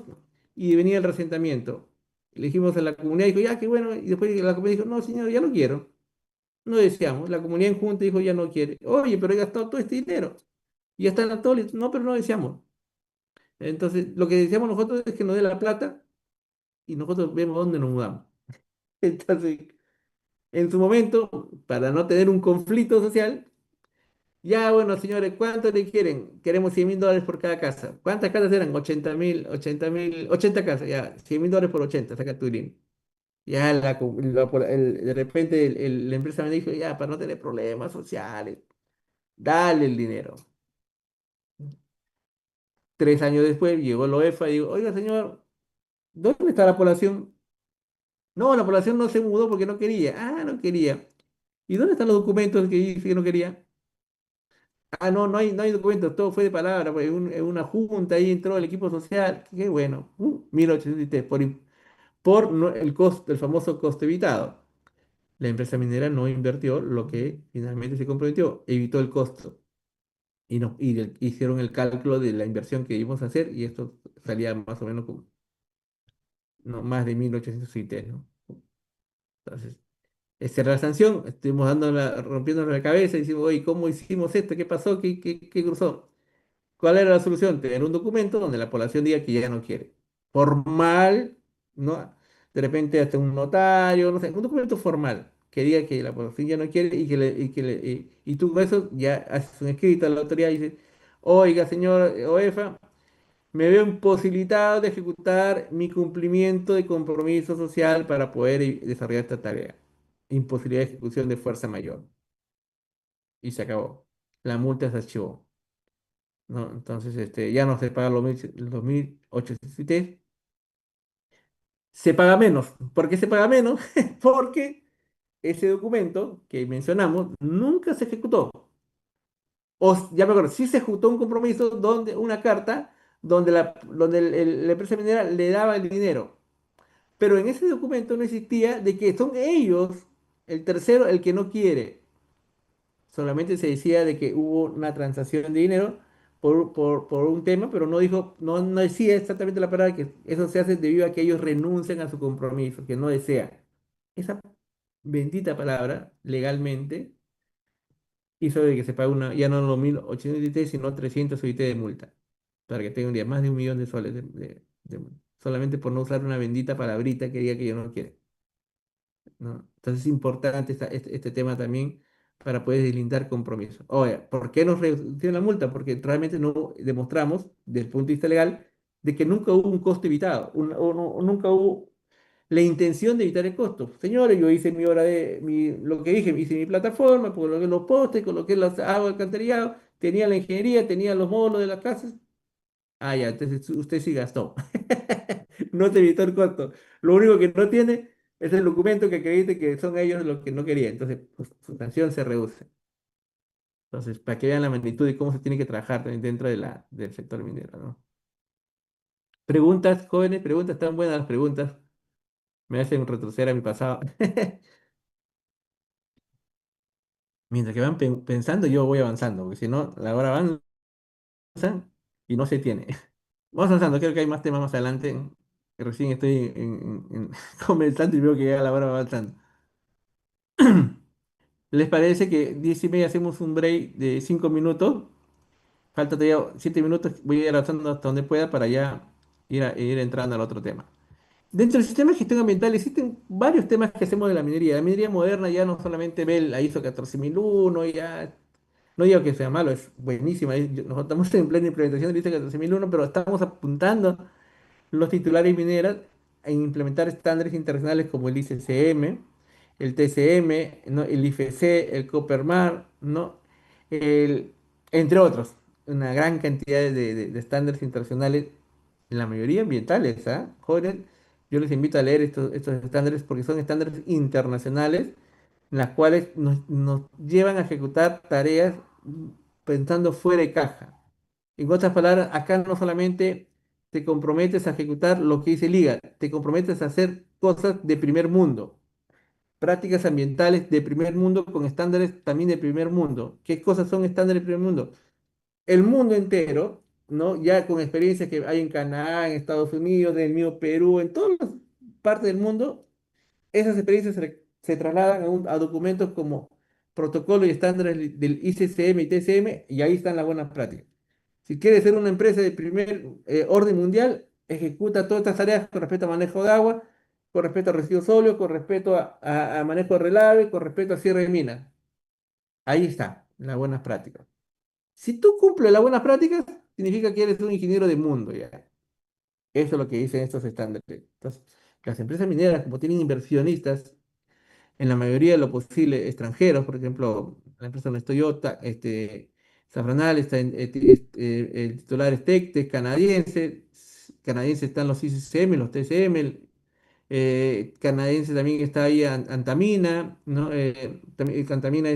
y venía el resentamiento. Le dijimos a la comunidad, dijo, ya, qué bueno, y después la comunidad dijo, no, señor, ya no quiero, no deseamos. La comunidad en junta dijo, ya no quiere. Oye, pero he gastado todo este dinero, y ya está en la tole. No, pero no deseamos. Entonces, lo que deseamos nosotros es que nos dé la plata y nosotros vemos dónde nos mudamos. Entonces, en su momento, para no tener un conflicto social, ya, bueno, señores, ¿cuánto le quieren? Queremos $100.000 por cada casa. ¿Cuántas casas eran? 80.000, 80 casas, ya, $100.000 por 80, saca tu dinero. Ya, de repente la empresa me dijo, ya, para no tener problemas sociales, dale el dinero. 3 años después llegó la OEFA y digo, oiga, señor, ¿dónde está la población? No, la población no se mudó porque no quería. Ah, no quería. ¿Y dónde están los documentos que dice que no quería? Ah, no, no hay documentos, todo fue de palabra, pues, en una junta ahí entró el equipo social, qué bueno, 1.800 por el costo, el famoso costo evitado. La empresa minera no invirtió lo que finalmente se comprometió, evitó el costo y, no, hicieron el cálculo de la inversión que íbamos a hacer y esto salía más o menos como no, más de 1.800 ITs, ¿no? Entonces, esa era la sanción, estuvimos rompiéndonos la cabeza y decimos, oye, ¿cómo hicimos esto? ¿Qué pasó? ¿Qué cruzó? ¿Cuál era la solución? Tener un documento donde la población diga que ya no quiere. Formal, ¿no? De repente hasta un notario, no sé, un documento formal que diga que la población ya no quiere y tú con eso ya haces un escrito a la autoridad y dices, oiga, señor OEFA, me veo imposibilitado de ejecutar mi cumplimiento de compromiso social para poder desarrollar esta tarea. Imposibilidad de ejecución de fuerza mayor. Y se acabó. La multa se archivó. ¿No? Entonces, ya no se paga los 1.800 se paga menos. ¿Por qué se paga menos? Porque ese documento que mencionamos nunca se ejecutó. Ya me acuerdo, sí se ejecutó un compromiso donde una carta donde la empresa minera le daba el dinero. Pero en ese documento no existía de que son ellos, el tercero, el que no quiere. Solamente se decía de que hubo una transacción de dinero por un tema, pero no dijo, no decía exactamente la palabra que eso se hace debido a que ellos renuncian a su compromiso, que no desean. Esa bendita palabra, legalmente, hizo de que se pague ya no los 1.800 UIT, sino 300 UIT de multa. Para que tenga un día más de 1.000.000 de soles de multa. Solamente por no usar una bendita palabrita que diga que yo no quiero. ¿No? Entonces es importante este tema también para poder deslindar compromisos. Oye, ¿por qué nos reducieron la multa? Porque realmente no demostramos, desde el punto de vista legal, de que nunca hubo un costo evitado, o nunca hubo la intención de evitar el costo. Señores, yo hice lo que dije, hice mi plataforma, coloqué los postes, coloqué las aguas alcantarillado, tenía la ingeniería, tenía los módulos de las casas. Ah, ya, entonces usted sí gastó. No se evitó el costo. Lo único que no tiene es el documento que acredite que son ellos los que no querían. Entonces, pues, su sanción se reduce. Entonces, para que vean la magnitud y cómo se tiene que trabajar también dentro del sector minero, ¿no? Preguntas, jóvenes, preguntas, tan buenas las preguntas. Me hacen retroceder a mi pasado. Mientras que van pensando, yo voy avanzando, porque si no, la hora avanza y no se tiene. Vamos avanzando, creo que hay más temas más adelante. Que recién estoy comenzando y veo que ya la hora va avanzando. ¿Les parece que 10:30 hacemos un break de 5 minutos? Falta todavía 7 minutos, voy a ir avanzando hasta donde pueda para ya ir entrando al otro tema. Dentro del sistema de gestión ambiental existen varios temas que hacemos de la minería. La minería moderna ya no solamente ve la ISO 14001, ya no digo que sea malo, es buenísima. Nosotros estamos en plena implementación de la ISO 14001, pero estamos apuntando los titulares mineras en implementar estándares internacionales como el ICCM, el TCM, ¿no? El IFC, el Coppermar, ¿no? El- entre otros, una gran cantidad de estándares internacionales, la mayoría ambientales, ¿ah? Jóvenes, yo les invito a leer estos estándares porque son estándares internacionales, las cuales nos llevan a ejecutar tareas pensando fuera de caja. En otras palabras, acá no solamente te comprometes a ejecutar lo que dice Liga, te comprometes a hacer cosas de primer mundo, prácticas ambientales de primer mundo con estándares también de primer mundo. ¿Qué cosas son estándares de primer mundo? El mundo entero, ¿no? Ya con experiencias que hay en Canadá, en Estados Unidos, en el mío Perú, en todas las partes del mundo, esas experiencias se trasladan a documentos como protocolo y estándares del ICCM y TCM, y ahí están las buenas prácticas. Si quieres ser una empresa de primer orden mundial, ejecuta todas estas tareas con respecto a manejo de agua, con respecto a residuos sólidos, con respecto a manejo de relave, con respecto a cierre de minas. Ahí está, las buenas prácticas. Si tú cumples las buenas prácticas, significa que eres un ingeniero de mundo ya. Eso es lo que dicen estos estándares. Entonces, las empresas mineras, como tienen inversionistas, en la mayoría de lo posible extranjeros, por ejemplo, la empresa donde estoy yo, Safranal, el titular es Tecte, canadiense están los ICCM, los TCM, canadiense también está ahí Antamina, ¿no? También, Antamina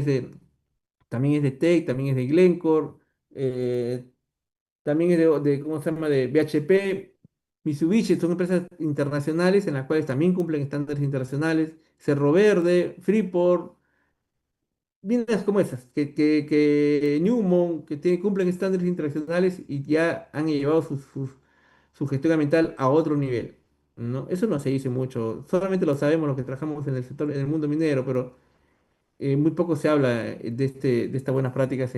también es de Tech, también es de Glencore, eh, también es ¿cómo se llama?, de BHP, Mitsubishi, son empresas internacionales en las cuales también cumplen estándares internacionales, Cerro Verde, Freeport, minas como esas, que Newmont, cumplen estándares internacionales y ya han llevado su gestión ambiental a otro nivel, ¿no? Eso no se dice mucho, solamente lo sabemos los que trabajamos en el sector, en el mundo minero, pero muy poco se habla de estas buenas prácticas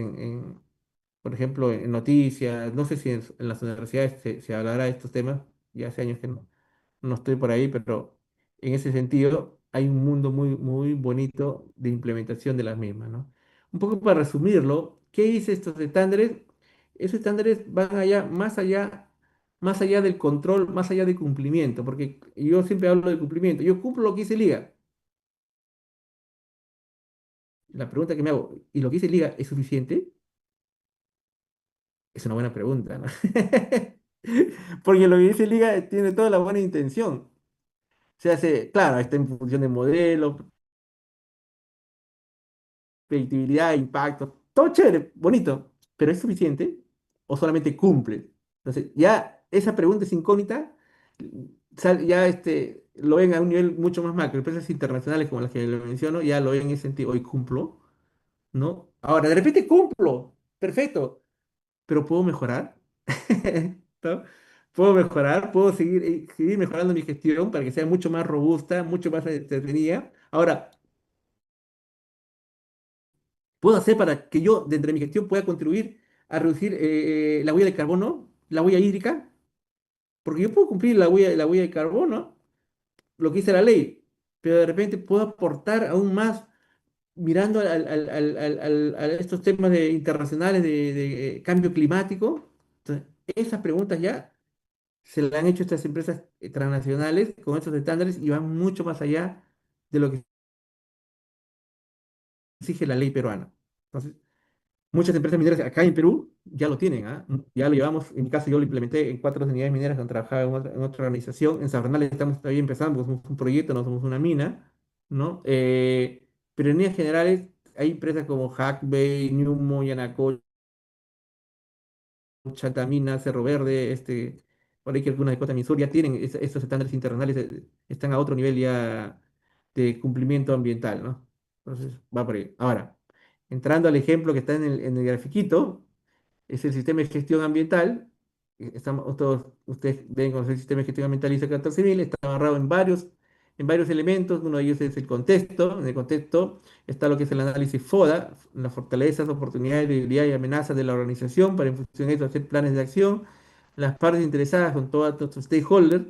por ejemplo, en noticias, no sé si en las universidades se hablará de estos temas, ya hace años que no estoy por ahí, pero en ese sentido hay un mundo muy, muy bonito de implementación de las mismas, ¿no? Un poco para resumirlo, ¿qué dice estos estándares? Esos estándares van más allá del control, más allá del cumplimiento, porque yo siempre hablo de cumplimiento. Yo cumplo lo que dice Liga. La pregunta que me hago, ¿y lo que dice Liga es suficiente? Es una buena pregunta, ¿no? Porque lo que dice Liga tiene toda la buena intención. Se hace, claro, está en función de modelos, predictibilidad, impacto, todo chévere, bonito, pero ¿es suficiente o solamente cumple? Entonces, ya esa pregunta es incógnita, ya lo ven a un nivel mucho más macro. Empresas internacionales como las que le menciono ya lo ven en ese sentido, hoy cumplo, ¿no? Ahora, de repente cumplo, perfecto, pero ¿puedo mejorar? ¿No? ¿Puedo mejorar? ¿Puedo seguir mejorando mi gestión para que sea mucho más robusta, mucho más entretenida? Ahora, puedo hacer para que yo, dentro de mi gestión, pueda contribuir a reducir la huella de carbono, la huella hídrica? Porque yo puedo cumplir la huella de carbono, lo que dice la ley, pero de repente puedo aportar aún más mirando a estos temas internacionales de cambio climático. Entonces, esas preguntas ya se le han hecho estas empresas transnacionales con estos estándares y van mucho más allá de lo que exige la ley peruana. Entonces, muchas empresas mineras acá en Perú ya lo tienen, ¿ah? Ya lo llevamos, en mi caso yo lo implementé en 4 unidades mineras donde trabajaba en otra organización. En Sabernal estamos todavía empezando, porque somos un proyecto, no somos una mina, ¿no? Pero en líneas generales hay empresas como Hackbay, Newmont, Yanacocha, Chantamina, Cerro Verde, por ahí que algunas de Costa Sur ya tienen esos estándares internacionales, están a otro nivel ya de cumplimiento ambiental, ¿no? Entonces, va por ahí. Ahora, entrando al ejemplo que está en el grafiquito, es el sistema de gestión ambiental. Estamos, todos ustedes deben conocer el sistema de gestión ambiental ISO 14000, está amarrado en varios elementos. Uno de ellos es el contexto. En el contexto está lo que es el análisis FODA, las fortalezas, oportunidades, debilidades y amenazas de la organización, para en función de eso hacer planes de acción. Las partes interesadas son todos nuestros stakeholders,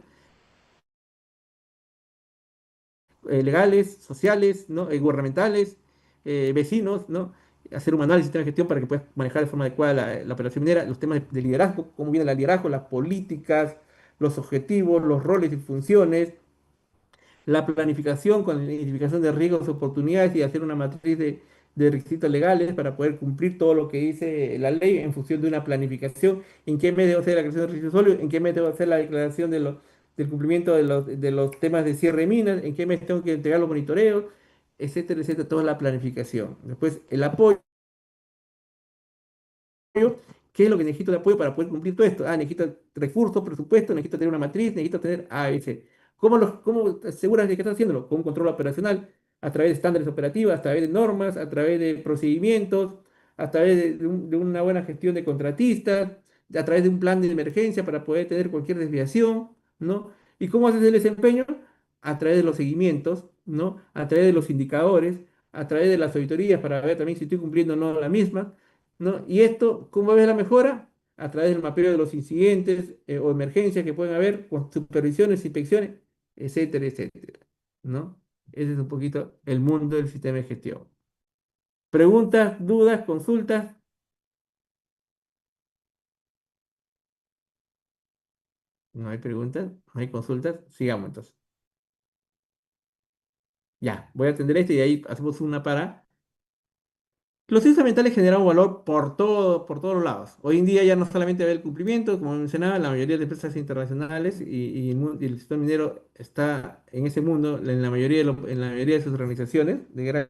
legales, sociales, ¿no? Gubernamentales, vecinos, ¿no? Hacer un manual de sistema de gestión para que puedas manejar de forma adecuada la operación minera, los temas de liderazgo, cómo viene el liderazgo, las políticas, los objetivos, los roles y funciones, la planificación con la identificación de riesgos, oportunidades y hacer una matriz de requisitos legales para poder cumplir todo lo que dice la ley en función de una planificación, en qué mes debo hacer la creación de residuos sólidos, en qué mes debo hacer la declaración del cumplimiento de los temas de cierre de minas, en qué mes tengo que entregar los monitoreos, etcétera, etcétera, toda la planificación. Después, el apoyo. ¿Qué es lo que necesito de apoyo para poder cumplir todo esto? Ah, necesito recursos, presupuesto, necesito tener una matriz, necesito tener A, B, C. ¿Cómo te aseguras de que estás haciéndolo? Con un control operacional, a través de estándares operativos, a través de normas, a través de procedimientos, a través de una buena gestión de contratistas, a través de un plan de emergencia para poder tener cualquier desviación, ¿no? ¿Y cómo haces el desempeño? A través de los seguimientos, ¿no? A través de los indicadores, a través de las auditorías para ver también si estoy cumpliendo o no la misma, ¿no? Y esto, ¿cómo ves la mejora? A través del mapeo de los incidentes o emergencias que pueden haber, con supervisiones, inspecciones, etcétera, etcétera, ¿no? Ese es un poquito el mundo del sistema de gestión. Preguntas, dudas, consultas. No hay preguntas, no hay consultas. Sigamos entonces. Ya, voy a atender esto y de ahí hacemos una para. Los ciencias ambientales generan un valor por todos los lados. Hoy en día ya no solamente ve el cumplimiento, como mencionaba, la mayoría de empresas internacionales y el sector minero está en ese mundo, en la mayoría en la mayoría de sus organizaciones de gran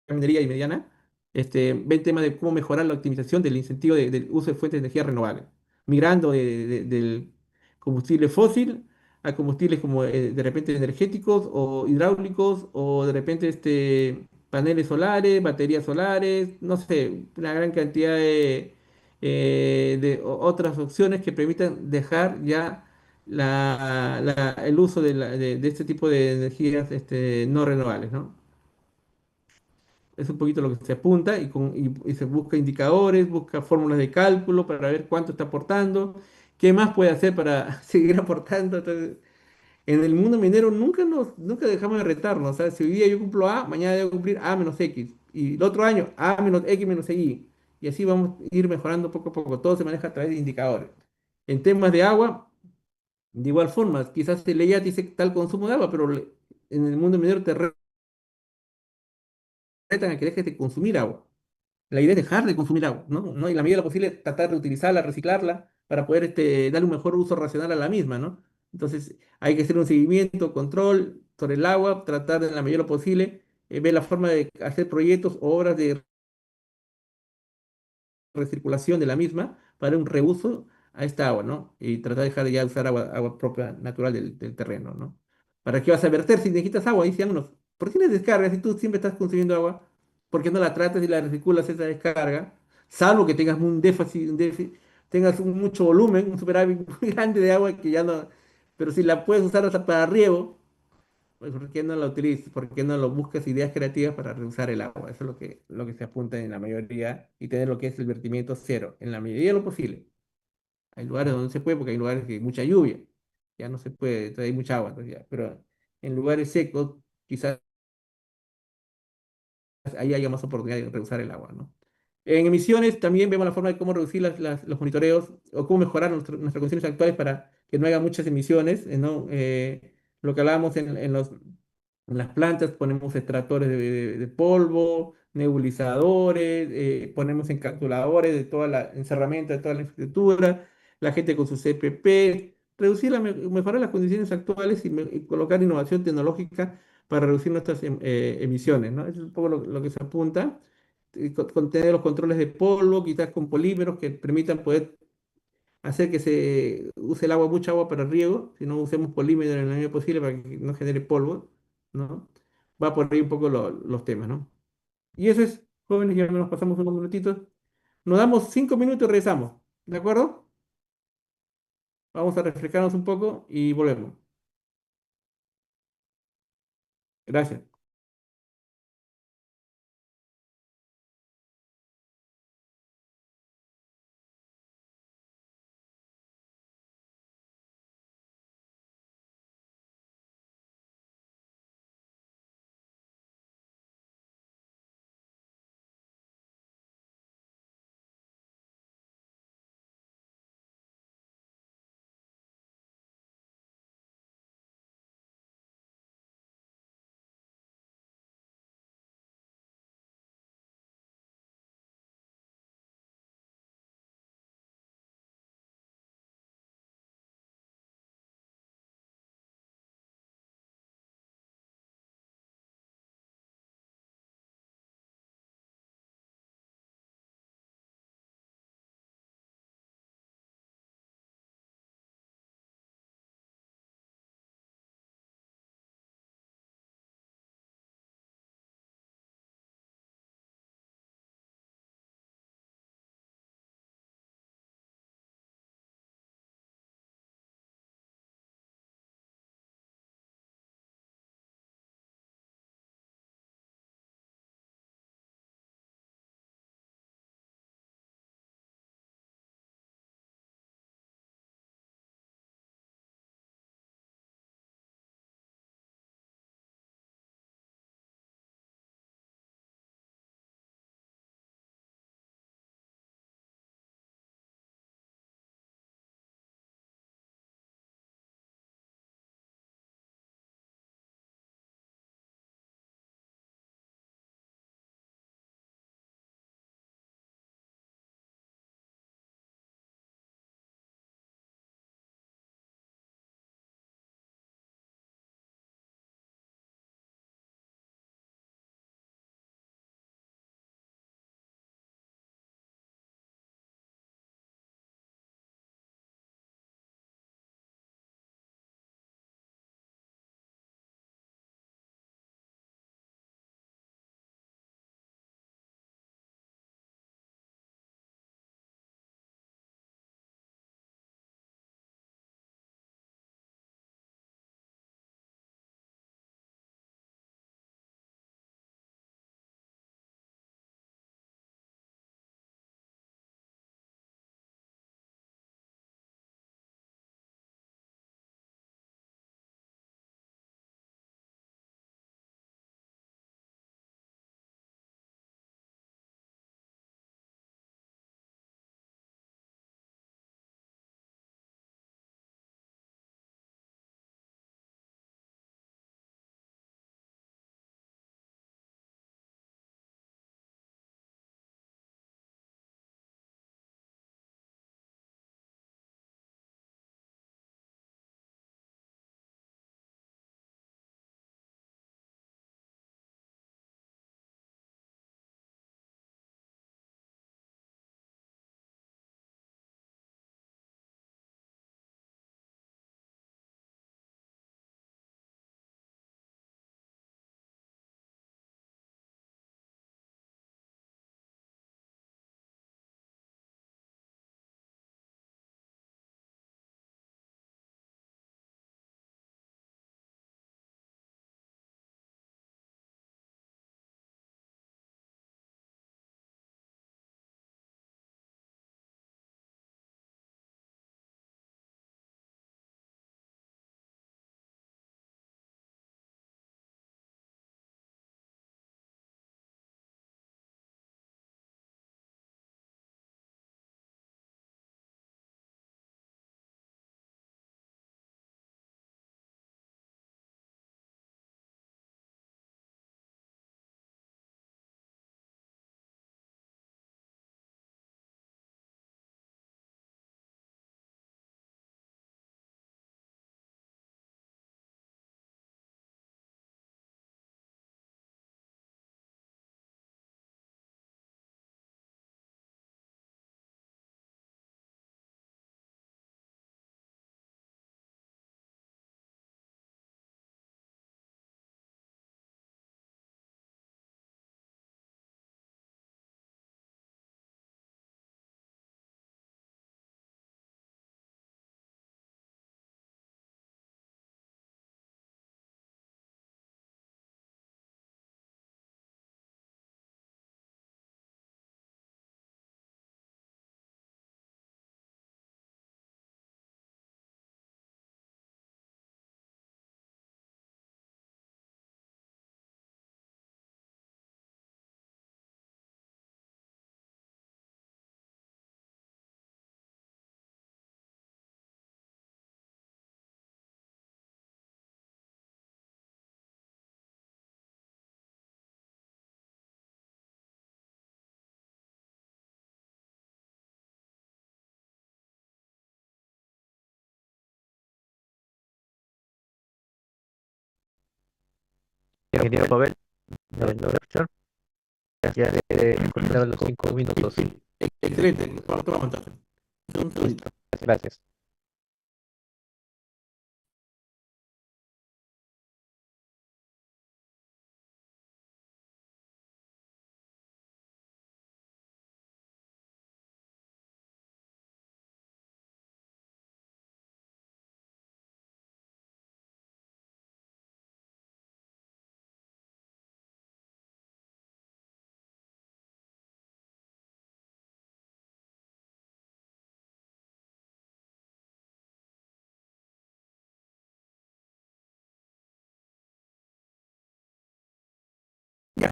minería y mediana, ven temas de cómo mejorar la optimización del incentivo del uso de fuentes de energía renovables, migrando del combustible fósil a combustibles como de repente energéticos o hidráulicos o de repente paneles solares, baterías solares, no sé, una gran cantidad de otras opciones que permitan dejar ya el uso de este tipo de energías no renovables, ¿no? Es un poquito lo que se apunta y se busca indicadores, busca fórmulas de cálculo para ver cuánto está aportando, qué más puede hacer para seguir aportando. Entonces, en el mundo minero nunca dejamos de retarnos. O sea, si hoy día yo cumplo A, mañana debo cumplir A menos X. Y el otro año A menos X menos Y. Y así vamos a ir mejorando poco a poco. Todo se maneja a través de indicadores. En temas de agua, de igual forma, quizás se leía dice tal consumo de agua, pero en el mundo minero te retan a que dejes de consumir agua. La idea es dejar de consumir agua, ¿no? ¿No? Y la medida de lo posible tratar de reutilizarla, reciclarla, para poder darle un mejor uso racional a la misma, ¿no? Entonces hay que hacer un seguimiento, control sobre el agua, tratar de en la medida de lo posible ver la forma de hacer proyectos o obras de recirculación de la misma para un reuso a esta agua, ¿no? Y tratar de dejar de ya usar agua propia natural del terreno, ¿no? ¿Para qué vas a verter si necesitas agua? Dicen unos, ¿por qué no descargas si tú siempre estás consumiendo agua? ¿Por qué no la tratas y la recirculas esa descarga? Salvo que tengas tengas mucho volumen, un superávit muy grande de agua que ya no, pero si la puedes usar hasta para riego, pues ¿por qué no la utilizas? ¿Por qué no lo buscas ideas creativas para reusar el agua? Eso es lo que se apunta en la mayoría y tener lo que es el vertimiento cero, en la medida de lo posible. Hay lugares donde no se puede porque hay lugares que hay mucha lluvia, ya no se puede, entonces hay mucha agua, entonces pero en lugares secos quizás ahí haya más oportunidad de reusar el agua, ¿no? En emisiones también vemos la forma de cómo reducir los monitoreos o cómo mejorar nuestras condiciones actuales para que no haya muchas emisiones, ¿no? Lo que hablábamos en las plantas, ponemos extractores de polvo, nebulizadores, ponemos encapsuladores de toda la encerramiento de toda la infraestructura, la gente con sus CPP, mejorar las condiciones actuales y colocar innovación tecnológica para reducir nuestras emisiones, ¿no? Eso es un poco lo que se apunta. Tener los controles de polvo, quizás con polímeros que permitan poder hacer que se use el agua, mucha agua para el riego, si no usemos polímero en la medida posible para que no genere polvo, ¿no? Va por ahí un poco los temas, ¿no? Y eso es, jóvenes, ya nos pasamos unos minutitos. Nos damos 5 minutos y regresamos, ¿de acuerdo? Vamos a refrescarnos un poco y volvemos. Gracias. Ingeniero Pavel, ¿me logra escuchar? Ya le he cortado los 5 minutos. Excelente, por favor, entonces. Un segundito. Gracias.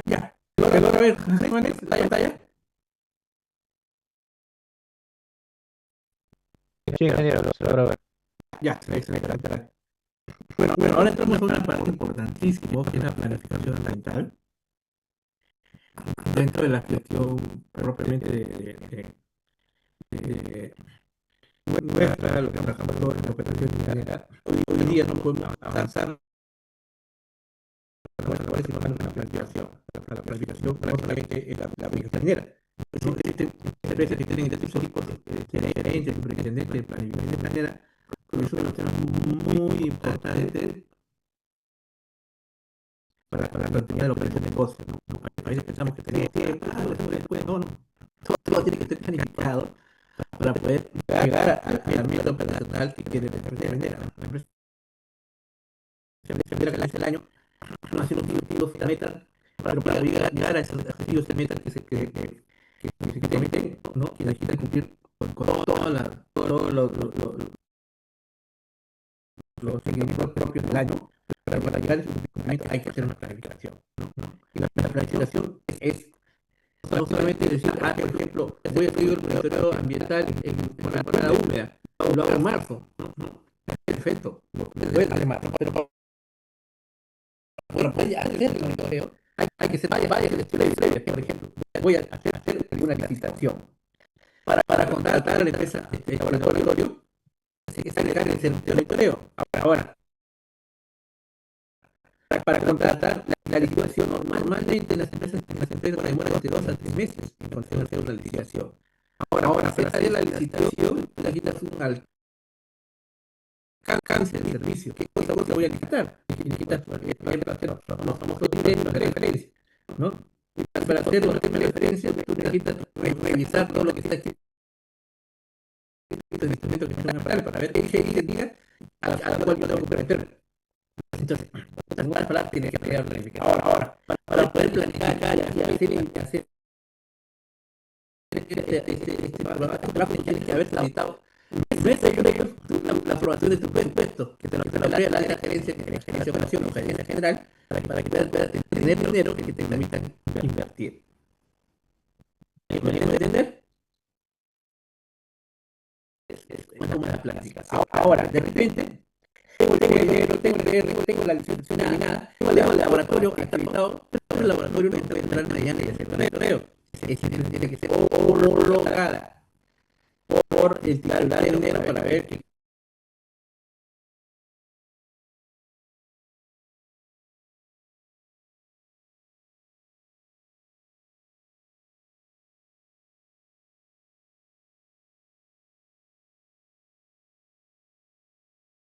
Ya. Logra ver, Jiménez, la pantalla. Sí, ingeniero, lo logra ver. Ya, excelente, gracias. Bueno, ahora entramos en una parte importantísima, que es la planificación ambiental, dentro de la gestión propiamente de nuestra, lo que trabajamos en la operación minera. Hoy día no podemos avanzar sino una planificación. La planificación no solamente es la planificación minera. Existen empresas que tienen distintos tipos de gerentes, superintendentes de planificación minera, porque son unos temas muy importantes para la continuidad de la operación de negocio, ¿no? A veces pensamos que tenemos tiempo, después, no. Todo tiene que estar planificado para poder llegar a la meta operacional que quiere la empresa minera. La empresa minera que lanza el año no hace los objetivos, la meta, pero para llegar a esos objetivos y metas que te meten, ¿no? Y necesitan cumplir con todos los seguimientos propios del año, pero para llegar a ese cumplimiento hay que hacer una planificación, ¿no? Y la planificación es no solamente decir, por ejemplo, voy a escribir el monitoreo ambiental en temporada húmeda, o lo hago en marzo, no, perfecto, lo puedes hacer en marzo, pero para poder hacer el monitoreo hay que hacer varias gestiones previas. Por ejemplo, voy a hacer una licitación para contratar a la empresa de laboratorio que se encargue de hacer el monitoreo. Ahora, para contratar la licitación normalmente las empresas demoran entre 2 a 3 meses en conseguir hacer una licitación. Ahora, para hacer la licitación, necesitas un alcance de servicio. ¿Qué cosa voy a licitar? Necesitas, por ejemplo, hacer los famosos términos de referencia, ¿no? Para hacer los términos de referencia, tú necesitas revisar todo lo que está escrito en el instrumento que se para ver qué diga a la cual yo debo comprometerme. Entonces, en algunas palabras tiene que crear planificación. Ahora, para poder planificar y hacer este trabajo, tiene que haber solicitado la aprobación de tu presupuesto, que te lo apruebe la gerencia de operación o gerencia general, para que puedas tener dinero que te permitan invertir. ¿Me pueden entender? Es como la planificación. Ahora, de repente, tengo la licitación terminada, tengo el laboratorio acreditado, pero el laboratorio no puede entrar mañana y hacer monitoreo. Tiene que ser homologada por el titular de dinero para ver que